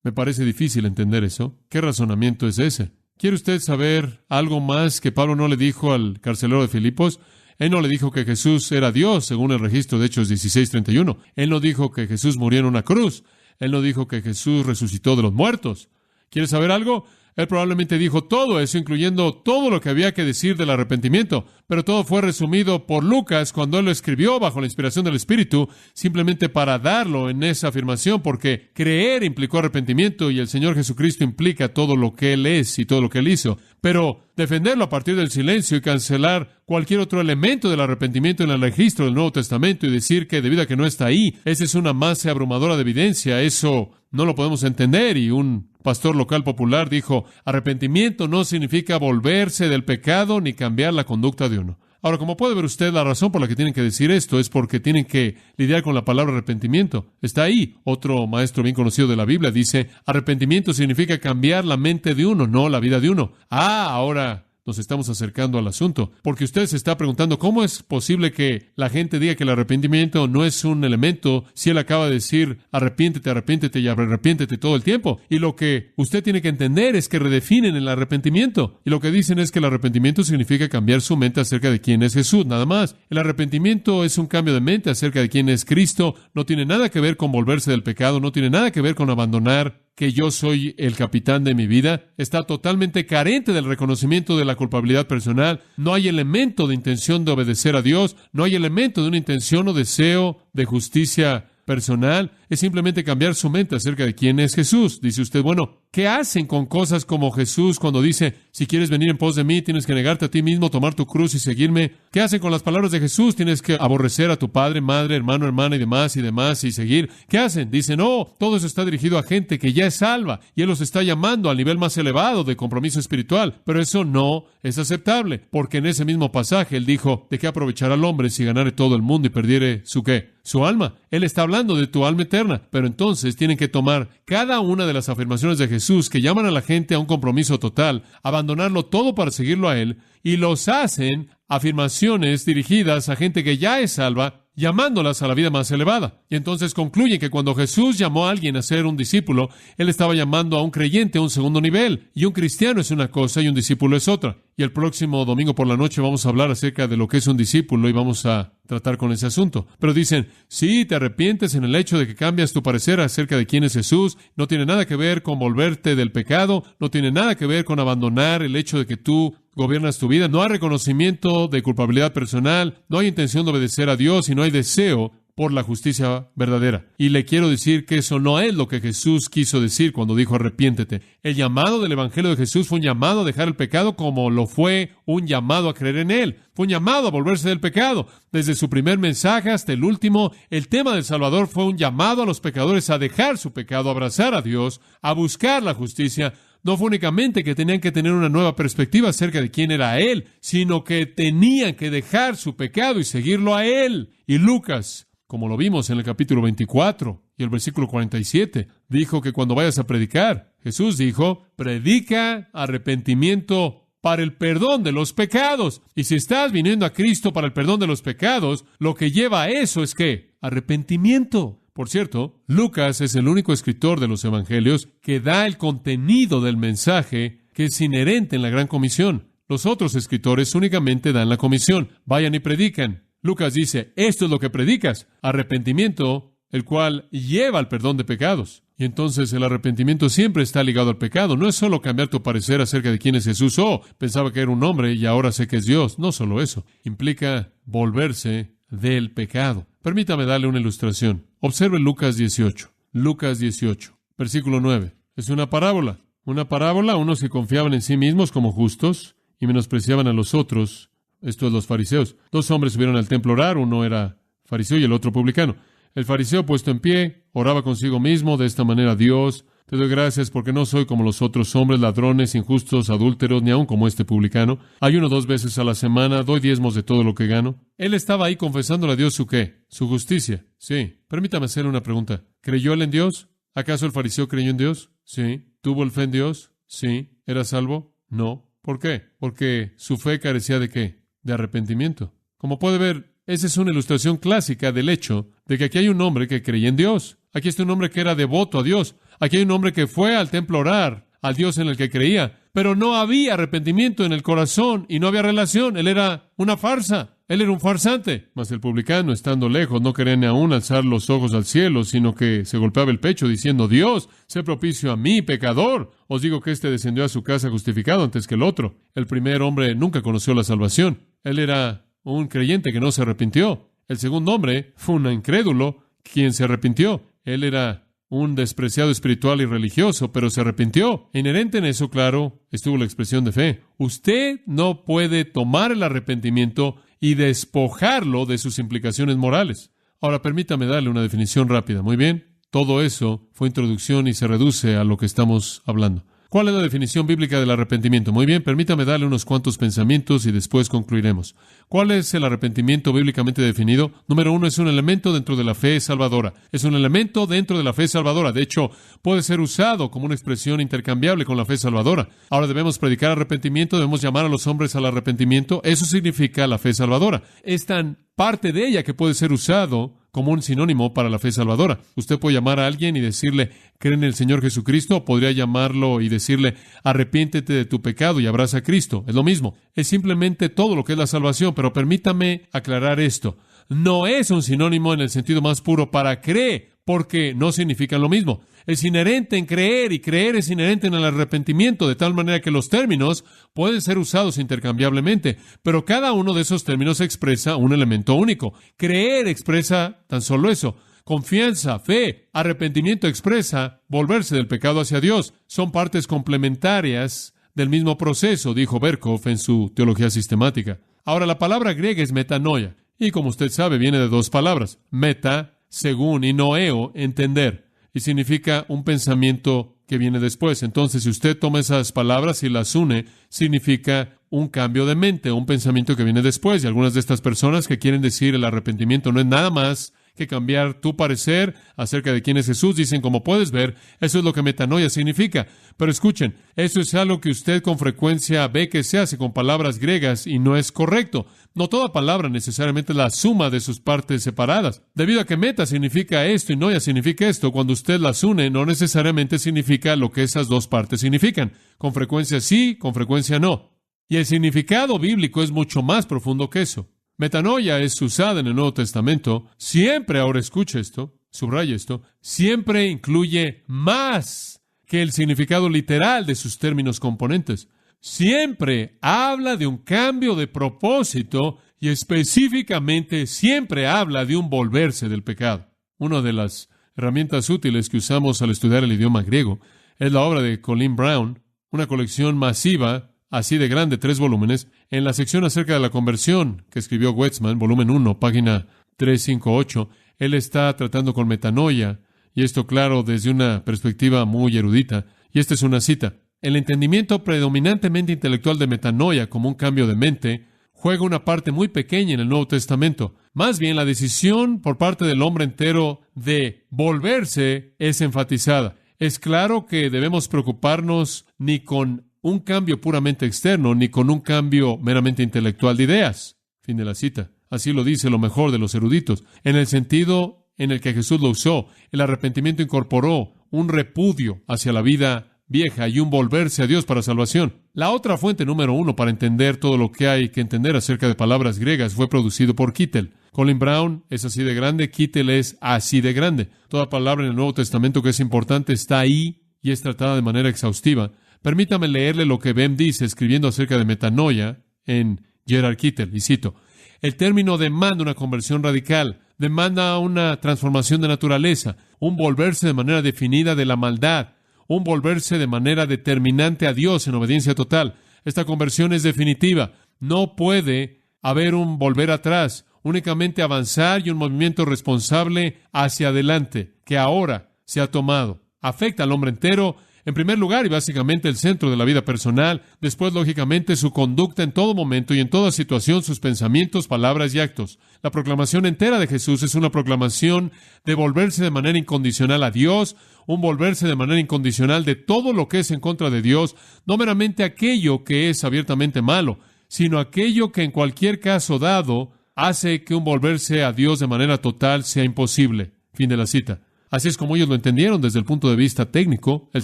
Me parece difícil entender eso. ¿Qué razonamiento es ese? ¿Quiere usted saber algo más que Pablo no le dijo al carcelero de Filipos? Él no le dijo que Jesús era Dios, según el registro de Hechos 16:31. Él no dijo que Jesús murió en una cruz. Él no dijo que Jesús resucitó de los muertos. ¿Quiere saber algo? Él probablemente dijo todo eso, incluyendo todo lo que había que decir del arrepentimiento, pero todo fue resumido por Lucas cuando él lo escribió bajo la inspiración del Espíritu, simplemente para darlo en esa afirmación, porque creer implicó arrepentimiento y el Señor Jesucristo implica todo lo que Él es y todo lo que Él hizo. Pero defenderlo a partir del silencio y cancelar cualquier otro elemento del arrepentimiento en el registro del Nuevo Testamento y decir que debido a que no está ahí, esa es una masa abrumadora de evidencia, eso no lo podemos entender. Y un pastor local popular dijo, arrepentimiento no significa volverse del pecado ni cambiar la conducta de uno. Ahora, como puede ver usted, la razón por la que tienen que decir esto es porque tienen que lidiar con la palabra arrepentimiento. Está ahí. Otro maestro bien conocido de la Biblia dice, arrepentimiento significa cambiar la mente de uno, no la vida de uno. Ahora nos estamos acercando al asunto, porque usted se está preguntando cómo es posible que la gente diga que el arrepentimiento no es un elemento si él acaba de decir arrepiéntete, arrepiéntete y arrepiéntete todo el tiempo. Y lo que usted tiene que entender es que redefinen el arrepentimiento. Y lo que dicen es que el arrepentimiento significa cambiar su mente acerca de quién es Jesús, nada más. El arrepentimiento es un cambio de mente acerca de quién es Cristo. No tiene nada que ver con volverse del pecado, no tiene nada que ver con abandonar que yo soy el capitán de mi vida. Está totalmente carente del reconocimiento de la culpabilidad personal. No hay elemento de intención de obedecer a Dios. No hay elemento de una intención o deseo de justicia personal. Es simplemente cambiar su mente acerca de quién es Jesús. Dice usted, bueno, ¿qué hacen con cosas como Jesús cuando dice, si quieres venir en pos de mí, tienes que negarte a ti mismo, tomar tu cruz y seguirme? ¿Qué hacen con las palabras de Jesús? Tienes que aborrecer a tu padre, madre, hermano, hermana y demás y seguir. ¿Qué hacen? Dicen, no, todo eso está dirigido a gente que ya es salva y Él los está llamando al nivel más elevado de compromiso espiritual. Pero eso no es aceptable, porque en ese mismo pasaje Él dijo, ¿de qué aprovechará al hombre si ganare todo el mundo y perdiere su qué? Su alma. Él está hablando de tu alma eterna, pero entonces tienen que tomar cada una de las afirmaciones de Jesús que llaman a la gente a un compromiso total, abandonarlo todo para seguirlo a Él, y los hacen afirmaciones dirigidas a gente que ya es salva, llamándolas a la vida más elevada. Y entonces concluyen que cuando Jesús llamó a alguien a ser un discípulo, Él estaba llamando a un creyente a un segundo nivel. Y un cristiano es una cosa y un discípulo es otra. Y el próximo domingo por la noche vamos a hablar acerca de lo que es un discípulo y vamos a tratar con ese asunto. Pero dicen, sí, te arrepientes en el hecho de que cambias tu parecer acerca de quién es Jesús. No tiene nada que ver con volverte del pecado. No tiene nada que ver con abandonar el hecho de que tú gobiernas tu vida. No hay reconocimiento de culpabilidad personal. No hay intención de obedecer a Dios y no hay deseo por la justicia verdadera. Y le quiero decir que eso no es lo que Jesús quiso decir cuando dijo arrepiéntete. El llamado del Evangelio de Jesús fue un llamado a dejar el pecado como lo fue un llamado a creer en Él. Fue un llamado a volverse del pecado. Desde su primer mensaje hasta el último, el tema del Salvador fue un llamado a los pecadores a dejar su pecado, a abrazar a Dios, a buscar la justicia. No fue únicamente que tenían que tener una nueva perspectiva acerca de quién era Él, sino que tenían que dejar su pecado y seguirlo a Él. Y Lucas, como lo vimos en el capítulo 24 y el versículo 47, dijo que cuando vayas a predicar, Jesús dijo, predica arrepentimiento para el perdón de los pecados. Y si estás viniendo a Cristo para el perdón de los pecados, lo que lleva a eso es ¿qué? Arrepentimiento. Por cierto, Lucas es el único escritor de los evangelios que da el contenido del mensaje que es inherente en la Gran Comisión. Los otros escritores únicamente dan la comisión. Vayan y predican. Lucas dice, esto es lo que predicas, arrepentimiento, el cual lleva al perdón de pecados. Y entonces el arrepentimiento siempre está ligado al pecado. No es solo cambiar tu parecer acerca de quién es Jesús. Pensaba que era un hombre y ahora sé que es Dios. No solo eso. Implica volverse del pecado. Permítame darle una ilustración. Observe Lucas 18. Lucas 18, versículo 9. Es una parábola. Una parábola a unos que confiaban en sí mismos como justos y menospreciaban a los otros. Esto es los fariseos. 2 hombres subieron al templo a orar. Uno era fariseo y el otro publicano. El fariseo, puesto en pie, oraba consigo mismo de esta manera: Dios, te doy gracias porque no soy como los otros hombres, ladrones, injustos, adúlteros, ni aun como este publicano. Ayuno 2 veces a la semana, doy diezmos de todo lo que gano. Él estaba ahí confesándole a Dios su ¿qué? Su justicia. Sí. Permítame hacer una pregunta. ¿Creyó él en Dios? ¿Acaso el fariseo creyó en Dios? Sí. ¿Tuvo el fe en Dios? Sí. ¿Era salvo? No. ¿Por qué? Porque su fe carecía ¿de qué? de arrepentimiento. Como puede ver, esa es una ilustración clásica del hecho de que aquí hay un hombre que creía en Dios. Aquí está un hombre que era devoto a Dios. Aquí hay un hombre que fue al templo a orar al Dios en el que creía, pero no había arrepentimiento en el corazón y no había relación. Él era una farsa. Él era un farsante. Mas el publicano, estando lejos, no quería ni aún alzar los ojos al cielo, sino que se golpeaba el pecho diciendo: Dios, sé propicio a mí, pecador. Os digo que éste descendió a su casa justificado antes que el otro. El primer hombre nunca conoció la salvación. Él era un creyente que no se arrepintió. El segundo hombre fue un incrédulo quien se arrepintió. Él era un despreciado espiritual y religioso, pero se arrepintió. Inherente en eso, claro, estuvo la expresión de fe. Usted no puede tomar el arrepentimiento y despojarlo de sus implicaciones morales. Ahora, permítame darle una definición rápida. Muy bien, todo eso fue introducción y se reduce a lo que estamos hablando. ¿Cuál es la definición bíblica del arrepentimiento? Muy bien, permítame darle unos cuantos pensamientos y después concluiremos. ¿Cuál es el arrepentimiento bíblicamente definido? Número 1, es un elemento dentro de la fe salvadora. Es un elemento dentro de la fe salvadora. De hecho, puede ser usado como una expresión intercambiable con la fe salvadora. Ahora debemos predicar arrepentimiento, debemos llamar a los hombres al arrepentimiento. Eso significa la fe salvadora. Es tan parte de ella que puede ser usado como un sinónimo para la fe salvadora. Usted puede llamar a alguien y decirle: ¿cree en el Señor Jesucristo? O podría llamarlo y decirle: arrepiéntete de tu pecado y abraza a Cristo. Es lo mismo. Es simplemente todo lo que es la salvación. Pero permítame aclarar esto. No es un sinónimo en el sentido más puro para cree, porque no significan lo mismo. Es inherente en creer y creer es inherente en el arrepentimiento, de tal manera que los términos pueden ser usados intercambiablemente, pero cada uno de esos términos expresa un elemento único. Creer expresa tan solo eso. Confianza, fe, arrepentimiento expresa volverse del pecado hacia Dios. Son partes complementarias del mismo proceso, dijo Berkhoff en su teología sistemática. Ahora, la palabra griega es metanoia, y como usted sabe, viene de dos palabras: meta, según, y noeo, entender. Y significa un pensamiento que viene después. Entonces, si usted toma esas palabras y las une, significa un cambio de mente, un pensamiento que viene después. Y algunas de estas personas que quieren decir el arrepentimiento no es nada más que cambiar tu parecer acerca de quién es Jesús, dicen: como puedes ver, eso es lo que metanoia significa. Pero escuchen, eso es algo que usted con frecuencia ve que se hace con palabras griegas y no es correcto. No toda palabra necesariamente es la suma de sus partes separadas. Debido a que meta significa esto y noia significa esto, cuando usted las une, no necesariamente significa lo que esas dos partes significan. Con frecuencia sí, con frecuencia no. Y el significado bíblico es mucho más profundo que eso. Metanoia es usada en el Nuevo Testamento. Siempre, ahora escuche esto, subraya esto, siempre incluye más que el significado literal de sus términos componentes. Siempre habla de un cambio de propósito y específicamente siempre habla de un volverse del pecado. Una de las herramientas útiles que usamos al estudiar el idioma griego es la obra de Colin Brown, una colección masiva, así de grande, 3 volúmenes, en la sección acerca de la conversión que escribió Wetzmann, volumen 1, página 358. Él está tratando con metanoia, y esto, claro, desde una perspectiva muy erudita. Y esta es una cita: el entendimiento predominantemente intelectual de metanoia como un cambio de mente juega una parte muy pequeña en el Nuevo Testamento. Más bien, la decisión por parte del hombre entero de volverse es enfatizada. Es claro que debemos preocuparnos ni con un cambio puramente externo, ni con un cambio meramente intelectual de ideas. Fin de la cita. Así lo dice lo mejor de los eruditos. En el sentido en el que Jesús lo usó, el arrepentimiento incorporó un repudio hacia la vida vieja y un volverse a Dios para salvación. La otra fuente número 1 para entender todo lo que hay que entender acerca de palabras griegas fue producido por Kittel. Colin Brown es así de grande, Kittel es así de grande. Toda palabra en el Nuevo Testamento que es importante está ahí y es tratada de manera exhaustiva. Permítame leerle lo que Bem dice escribiendo acerca de metanoia en Gerard Kittel, y cito: el término demanda una conversión radical, demanda una transformación de naturaleza, un volverse de manera definida de la maldad, un volverse de manera determinante a Dios en obediencia total. Esta conversión es definitiva. No puede haber un volver atrás, únicamente avanzar y un movimiento responsable hacia adelante, que ahora se ha tomado. Afecta al hombre entero, en primer lugar y básicamente el centro de la vida personal, después lógicamente su conducta en todo momento y en toda situación, sus pensamientos, palabras y actos. La proclamación entera de Jesús es una proclamación de volverse de manera incondicional a Dios, un volverse de manera incondicional de todo lo que es en contra de Dios, no meramente aquello que es abiertamente malo, sino aquello que en cualquier caso dado hace que un volverse a Dios de manera total sea imposible. Fin de la cita. Así es como ellos lo entendieron desde el punto de vista técnico, el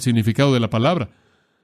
significado de la palabra.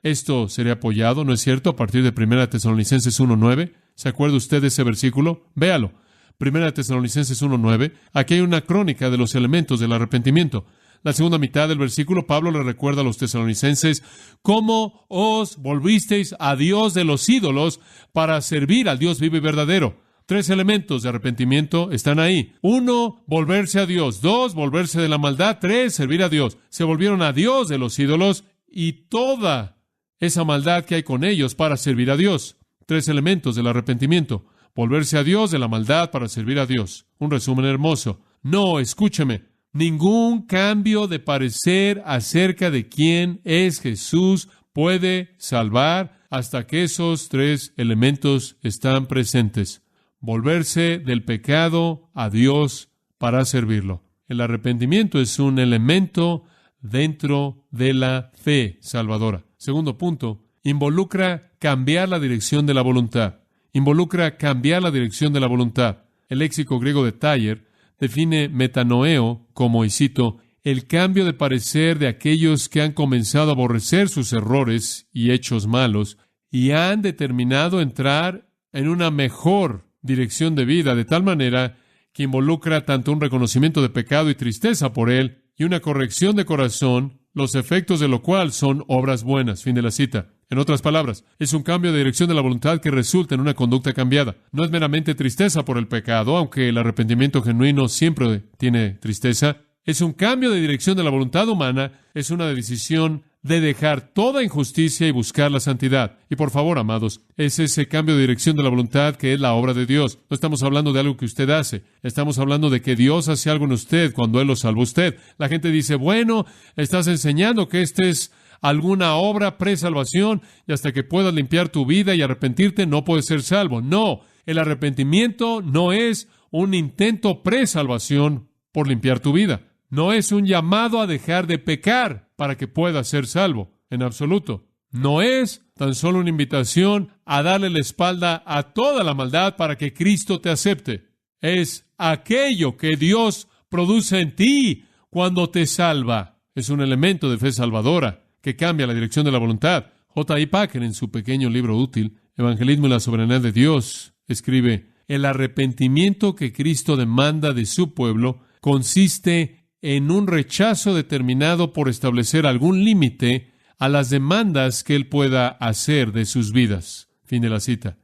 Esto sería apoyado, ¿no es cierto?, a partir de 1 Tesalonicenses 1:9. ¿Se acuerda usted de ese versículo? Véalo. 1 Tesalonicenses 1:9. Aquí hay una crónica de los elementos del arrepentimiento. La segunda mitad del versículo, Pablo le recuerda a los tesalonicenses cómo os volvisteis a Dios de los ídolos para servir al Dios vivo y verdadero. 3 elementos de arrepentimiento están ahí. 1, volverse a Dios. 2, volverse de la maldad. 3, servir a Dios. Se volvieron a Dios de los ídolos y toda esa maldad que hay con ellos para servir a Dios. 3 elementos del arrepentimiento. Volverse a Dios de la maldad para servir a Dios. Un resumen hermoso. No, escúcheme. Ningún cambio de parecer acerca de quién es Jesús puede salvar hasta que esos 3 elementos están presentes. Volverse del pecado a Dios para servirlo. El arrepentimiento es un elemento dentro de la fe salvadora. Segundo punto, involucra cambiar la dirección de la voluntad. Involucra cambiar la dirección de la voluntad. El léxico griego de Thayer define metanoeo como, y cito, el cambio de parecer de aquellos que han comenzado a aborrecer sus errores y hechos malos y han determinado entrar en una mejor dirección de vida, de tal manera que involucra tanto un reconocimiento de pecado y tristeza por él y una corrección de corazón, los efectos de lo cual son obras buenas. Fin de la cita. En otras palabras, es un cambio de dirección de la voluntad que resulta en una conducta cambiada. No es meramente tristeza por el pecado, aunque el arrepentimiento genuino siempre tiene tristeza. Es un cambio de dirección de la voluntad humana, es una decisión de dejar toda injusticia y buscar la santidad. Y por favor, amados, es ese cambio de dirección de la voluntad que es la obra de Dios. No estamos hablando de algo que usted hace. Estamos hablando de que Dios hace algo en usted cuando Él lo salva a usted. La gente dice, bueno, estás enseñando que esta es alguna obra pre-salvación y hasta que puedas limpiar tu vida y arrepentirte no puedes ser salvo. No, el arrepentimiento no es un intento pre-salvación por limpiar tu vida. No es un llamado a dejar de pecar para que puedas ser salvo, en absoluto. No es tan solo una invitación a darle la espalda a toda la maldad para que Cristo te acepte. Es aquello que Dios produce en ti cuando te salva. Es un elemento de fe salvadora que cambia la dirección de la voluntad. J.I. Packer, en su pequeño libro útil, Evangelismo y la soberanía de Dios, escribe, el arrepentimiento que Cristo demanda de su pueblo consiste en un rechazo determinado por establecer algún límite a las demandas que Él pueda hacer de sus vidas. Fin de la cita.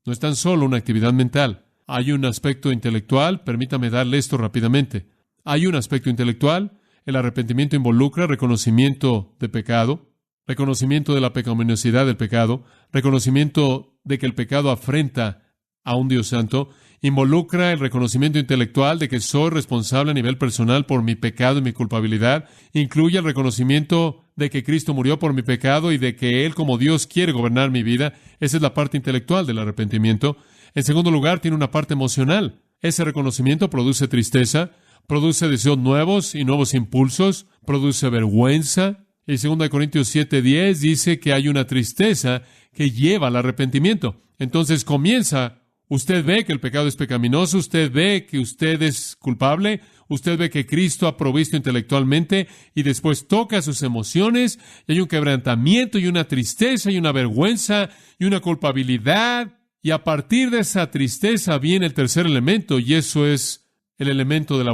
No es tan solo una actividad mental. Hay un aspecto intelectual. Permítame darle esto rápidamente. Hay un aspecto intelectual. El arrepentimiento involucra reconocimiento de pecado, reconocimiento de la pecaminosidad del pecado, reconocimiento de que el pecado afrenta a un Dios santo, involucra el reconocimiento intelectual de que soy responsable a nivel personal por mi pecado y mi culpabilidad, incluye el reconocimiento de que Cristo murió por mi pecado y de que Él como Dios quiere gobernar mi vida. Esa es la parte intelectual del arrepentimiento. En segundo lugar, tiene una parte emocional. Ese reconocimiento produce tristeza, produce deseos nuevos y nuevos impulsos, produce vergüenza. Y 2 Corintios 7:10 dice que hay una tristeza que lleva al arrepentimiento. Entonces comienza. Usted ve que el pecado es pecaminoso, usted ve que usted es culpable, usted ve que Cristo ha provisto intelectualmente y después toca sus emociones y hay un quebrantamiento y una tristeza y una vergüenza y una culpabilidad y a partir de esa tristeza viene el tercer elemento y eso es el elemento de la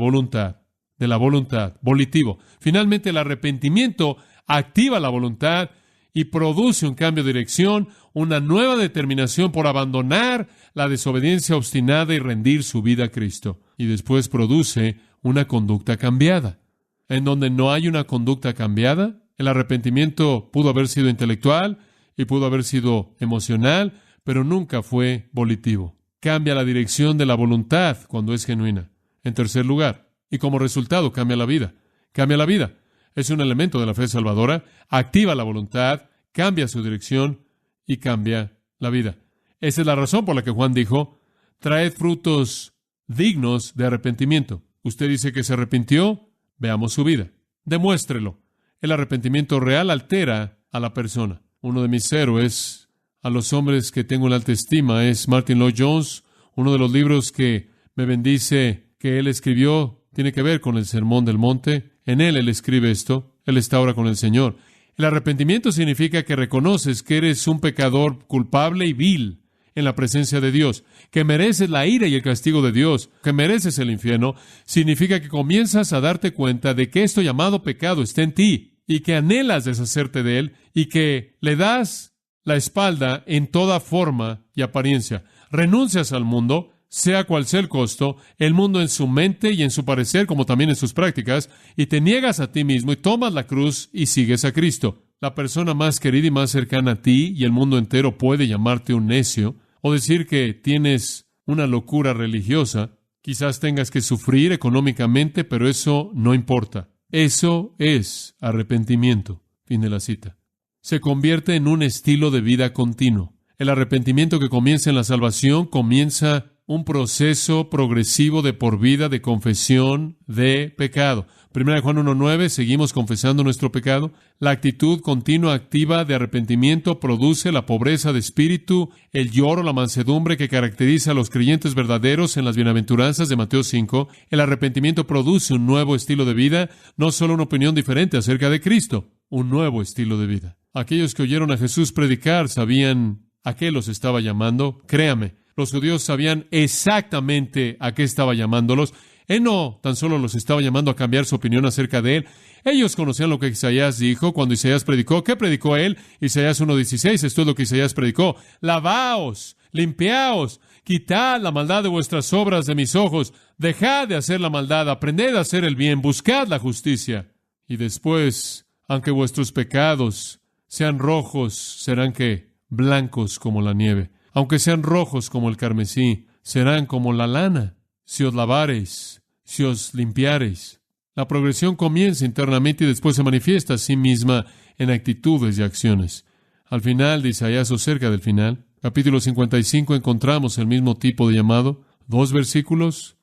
voluntad, volitivo. Finalmente el arrepentimiento activa la voluntad y produce un cambio de dirección, una nueva determinación por abandonar la desobediencia obstinada y rendir su vida a Cristo. Y después produce una conducta cambiada. En donde no hay una conducta cambiada, el arrepentimiento pudo haber sido intelectual y pudo haber sido emocional, pero nunca fue volitivo. Cambia la dirección de la voluntad cuando es genuina. En tercer lugar, y como resultado cambia la vida. Cambia la vida. Es un elemento de la fe salvadora, activa la voluntad, cambia su dirección y cambia la vida. Esa es la razón por la que Juan dijo, traed frutos dignos de arrepentimiento. Usted dice que se arrepintió, veamos su vida. Demuéstrelo. El arrepentimiento real altera a la persona. Uno de mis héroes a los hombres que tengo en alta estima es Martin Lloyd-Jones. Uno de los libros que me bendice que él escribió tiene que ver con el Sermón del Monte. En él escribe esto. Él está ahora con el Señor. El arrepentimiento significa que reconoces que eres un pecador culpable y vil en la presencia de Dios, que mereces la ira y el castigo de Dios, que mereces el infierno. Significa que comienzas a darte cuenta de que esto llamado pecado está en ti y que anhelas deshacerte de él y que le das la espalda en toda forma y apariencia. Renuncias al mundo, sea cual sea el costo, el mundo en su mente y en su parecer, como también en sus prácticas, y te niegas a ti mismo y tomas la cruz y sigues a Cristo. La persona más querida y más cercana a ti y el mundo entero puede llamarte un necio o decir que tienes una locura religiosa. Quizás tengas que sufrir económicamente, pero eso no importa. Eso es arrepentimiento. Fin de la cita. Se convierte en un estilo de vida continuo. El arrepentimiento que comienza en la salvación comienza un proceso progresivo de por vida de confesión de pecado. 1 Juan 1:9, seguimos confesando nuestro pecado. La actitud continua activa de arrepentimiento produce la pobreza de espíritu, el lloro, la mansedumbre que caracteriza a los creyentes verdaderos en las bienaventuranzas de Mateo 5. El arrepentimiento produce un nuevo estilo de vida, no solo una opinión diferente acerca de Cristo, un nuevo estilo de vida. Aquellos que oyeron a Jesús predicar sabían a qué los estaba llamando. Créame, los judíos sabían exactamente a qué estaba llamándolos. Él no tan solo los estaba llamando a cambiar su opinión acerca de él. Ellos conocían lo que Isaías dijo cuando Isaías predicó. ¿Qué predicó él? Isaías 1:16. Esto es lo que Isaías predicó. Lavaos, limpiaos, quitad la maldad de vuestras obras de mis ojos. Dejad de hacer la maldad, aprended a hacer el bien, buscad la justicia. Y después, aunque vuestros pecados sean rojos, serán ¿qué? Blancos como la nieve. Aunque sean rojos como el carmesí, serán como la lana. Si os lavareis, si os limpiareis. La progresión comienza internamente y después se manifiesta a sí misma en actitudes y acciones. Al final de Isaías, o cerca del final, capítulo 55, encontramos el mismo tipo de llamado. 2 versículos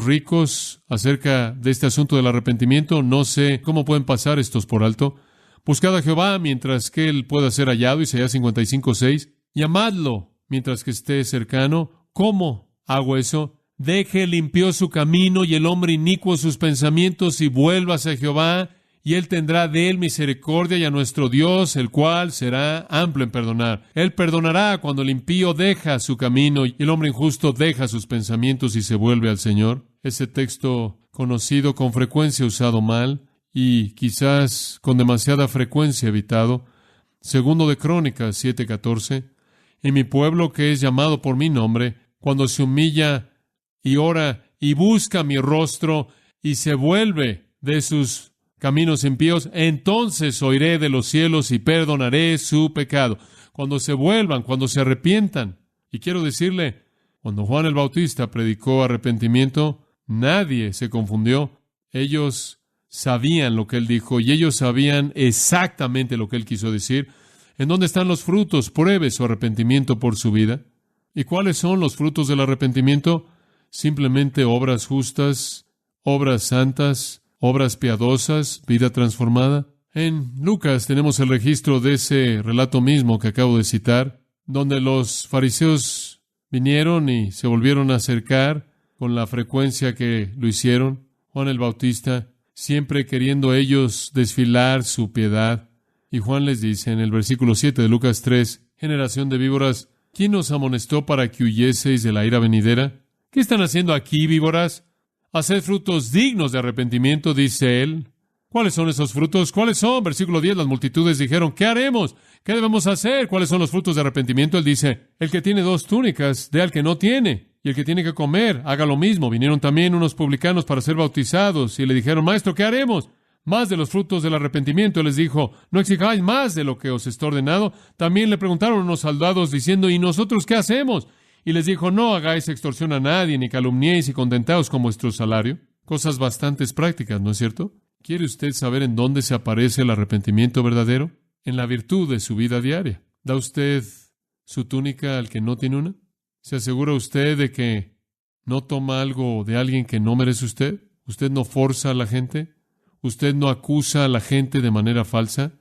ricos acerca de este asunto del arrepentimiento. No sé cómo pueden pasar estos por alto. Buscad a Jehová mientras que Él pueda ser hallado, Isaías 55:6. Llamadlo mientras que esté cercano. ¿Cómo hago eso? Deje limpio su camino y el hombre inicuo sus pensamientos y vuélvase a Jehová, y Él tendrá de él misericordia, y a nuestro Dios, el cual será amplio en perdonar. Él perdonará cuando el impío deja su camino y el hombre injusto deja sus pensamientos y se vuelve al Señor. Ese texto conocido, con frecuencia usado mal y quizás con demasiada frecuencia evitado. 2 de Crónicas 7:14. Y mi pueblo que es llamado por mi nombre, cuando se humilla y ora y busca mi rostro y se vuelve de sus caminos impíos, entonces oiré de los cielos y perdonaré su pecado. Cuando se vuelvan, cuando se arrepientan. Y quiero decirle, cuando Juan el Bautista predicó arrepentimiento, nadie se confundió. Ellos sabían lo que él dijo y ellos sabían exactamente lo que él quiso decir. ¿En dónde están los frutos? Pruebe su arrepentimiento por su vida. ¿Y cuáles son los frutos del arrepentimiento? Simplemente obras justas, obras santas, obras piadosas, vida transformada. En Lucas tenemos el registro de ese relato mismo que acabo de citar, donde los fariseos vinieron y se volvieron a acercar con la frecuencia que lo hicieron. Juan el Bautista, siempre queriendo ellos desfilar su piedad. Y Juan les dice en el versículo 7 de Lucas 3, generación de víboras, ¿quién os amonestó para que huyeseis de la ira venidera? ¿Qué están haciendo aquí, víboras? Haced frutos dignos de arrepentimiento, dice él. ¿Cuáles son esos frutos? ¿Cuáles son? Versículo 10, las multitudes dijeron, ¿qué haremos? ¿Qué debemos hacer? ¿Cuáles son los frutos de arrepentimiento? Él dice, el que tiene 2 túnicas, dé al que no tiene. Y el que tiene que comer, haga lo mismo. Vinieron también unos publicanos para ser bautizados y le dijeron, Maestro, ¿qué haremos? Más de los frutos del arrepentimiento. Él les dijo, no exijáis más de lo que os está ordenado. También le preguntaron unos soldados diciendo, ¿y nosotros qué hacemos? Y les dijo, no hagáis extorsión a nadie, ni calumniéis y contentaos con vuestro salario. Cosas bastante prácticas, ¿no es cierto? ¿Quiere usted saber en dónde se aparece el arrepentimiento verdadero? En la virtud de su vida diaria. ¿Da usted su túnica al que no tiene una? ¿Se asegura usted de que no toma algo de alguien que no merece usted? ¿Usted no forza a la gente? ¿Usted no acusa a la gente de manera falsa?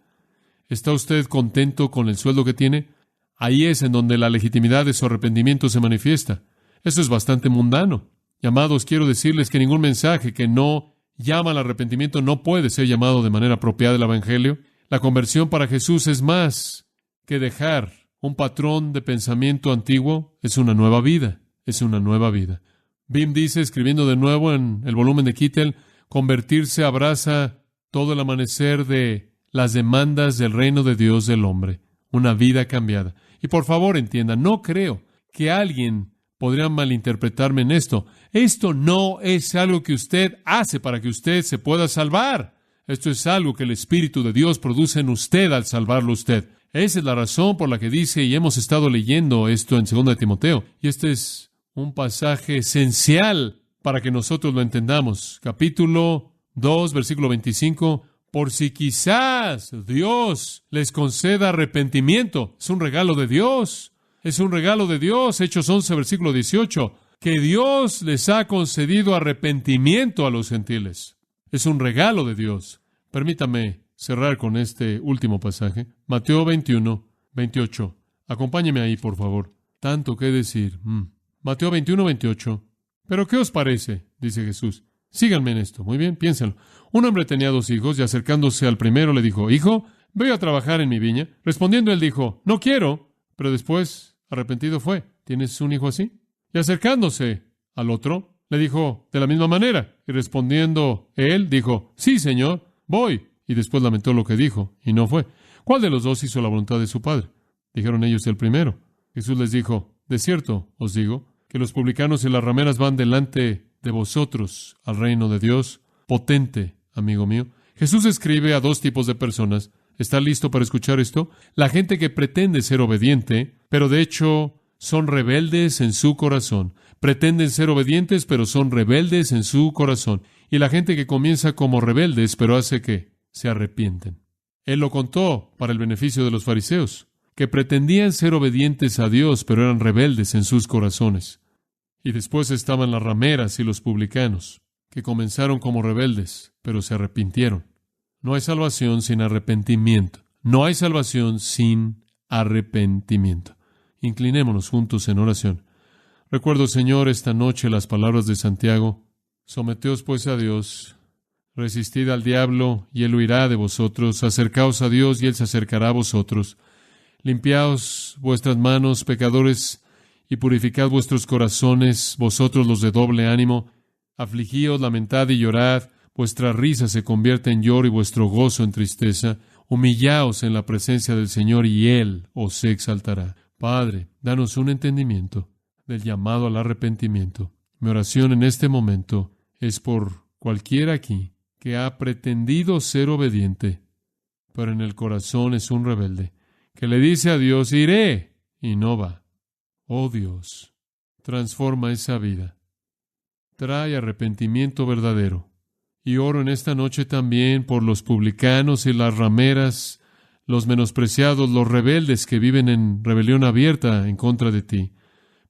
¿Está usted contento con el sueldo que tiene? Ahí es en donde la legitimidad de su arrepentimiento se manifiesta. Eso es bastante mundano. Y, amados, quiero decirles que ningún mensaje que no llama al arrepentimiento no puede ser llamado de manera apropiada del Evangelio. La conversión para Jesús es más que dejar un patrón de pensamiento antiguo. Es una nueva vida. Es una nueva vida. Bim dice, escribiendo de nuevo en el volumen de Kittel, convertirse abraza todo el amanecer de las demandas del reino de Dios del hombre. Una vida cambiada. Y por favor entiendan, no creo que alguien podría malinterpretarme en esto. Esto no es algo que usted hace para que usted se pueda salvar. Esto es algo que el Espíritu de Dios produce en usted al salvarlo usted. Esa es la razón por la que dice, y hemos estado leyendo esto en 2 de Timoteo, y este es un pasaje esencial para que nosotros lo entendamos. Capítulo 2, versículo 25. Por si quizás Dios les conceda arrepentimiento. Es un regalo de Dios. Es un regalo de Dios. Hechos 11, versículo 18. Que Dios les ha concedido arrepentimiento a los gentiles. Es un regalo de Dios. Permítame cerrar con este último pasaje. Mateo 21, 28. Acompáñeme ahí, por favor. Tanto que decir. Mateo 21, 28. ¿Pero qué os parece? Dice Jesús. Síganme en esto. Muy bien, piénsenlo. Un hombre tenía 2 hijos y acercándose al primero le dijo, Hijo, voy a trabajar en mi viña. Respondiendo él dijo, No quiero. Pero después, arrepentido fue. ¿Tienes un hijo así? Y acercándose al otro, le dijo de la misma manera. Y respondiendo él dijo, Sí, Señor, voy. Y después lamentó lo que dijo, y no fue. ¿Cuál de los dos hizo la voluntad de su padre? Dijeron ellos, el primero. Jesús les dijo, De cierto, os digo, que los publicanos y las rameras van delante de vosotros al reino de Dios. Potente, amigo mío. Jesús escribe a 2 tipos de personas. ¿Está listo para escuchar esto? La gente que pretende ser obediente, pero de hecho son rebeldes en su corazón. Pretenden ser obedientes, pero son rebeldes en su corazón. Y la gente que comienza como rebeldes, pero hace que se arrepienten. Él lo contó para el beneficio de los fariseos, que pretendían ser obedientes a Dios, pero eran rebeldes en sus corazones. Y después estaban las rameras y los publicanos, que comenzaron como rebeldes, pero se arrepintieron. No hay salvación sin arrepentimiento. No hay salvación sin arrepentimiento. Inclinémonos juntos en oración. Recuerdo, Señor, esta noche las palabras de Santiago. Someteos pues a Dios, resistid al diablo, y él huirá de vosotros. Acercaos a Dios, y él se acercará a vosotros. Limpiaos vuestras manos, pecadores, y purificad vuestros corazones, vosotros los de doble ánimo. Afligíos, lamentad y llorad. Vuestra risa se convierte en lloro y vuestro gozo en tristeza. Humillaos en la presencia del Señor, y Él os exaltará. Padre, danos un entendimiento del llamado al arrepentimiento. Mi oración en este momento es por cualquiera aquí que ha pretendido ser obediente, pero en el corazón es un rebelde, que le dice a Dios, iré, y no va. Oh Dios, transforma esa vida. Trae arrepentimiento verdadero. Y oro en esta noche también por los publicanos y las rameras, los menospreciados, los rebeldes que viven en rebelión abierta en contra de ti,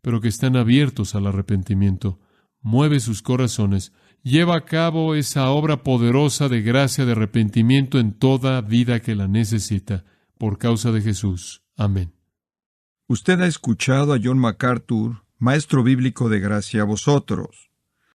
pero que están abiertos al arrepentimiento. Mueve sus corazones. Lleva a cabo esa obra poderosa de gracia de arrepentimiento en toda vida que la necesita, por causa de Jesús. Amén. Usted ha escuchado a John MacArthur, maestro bíblico de gracia a vosotros.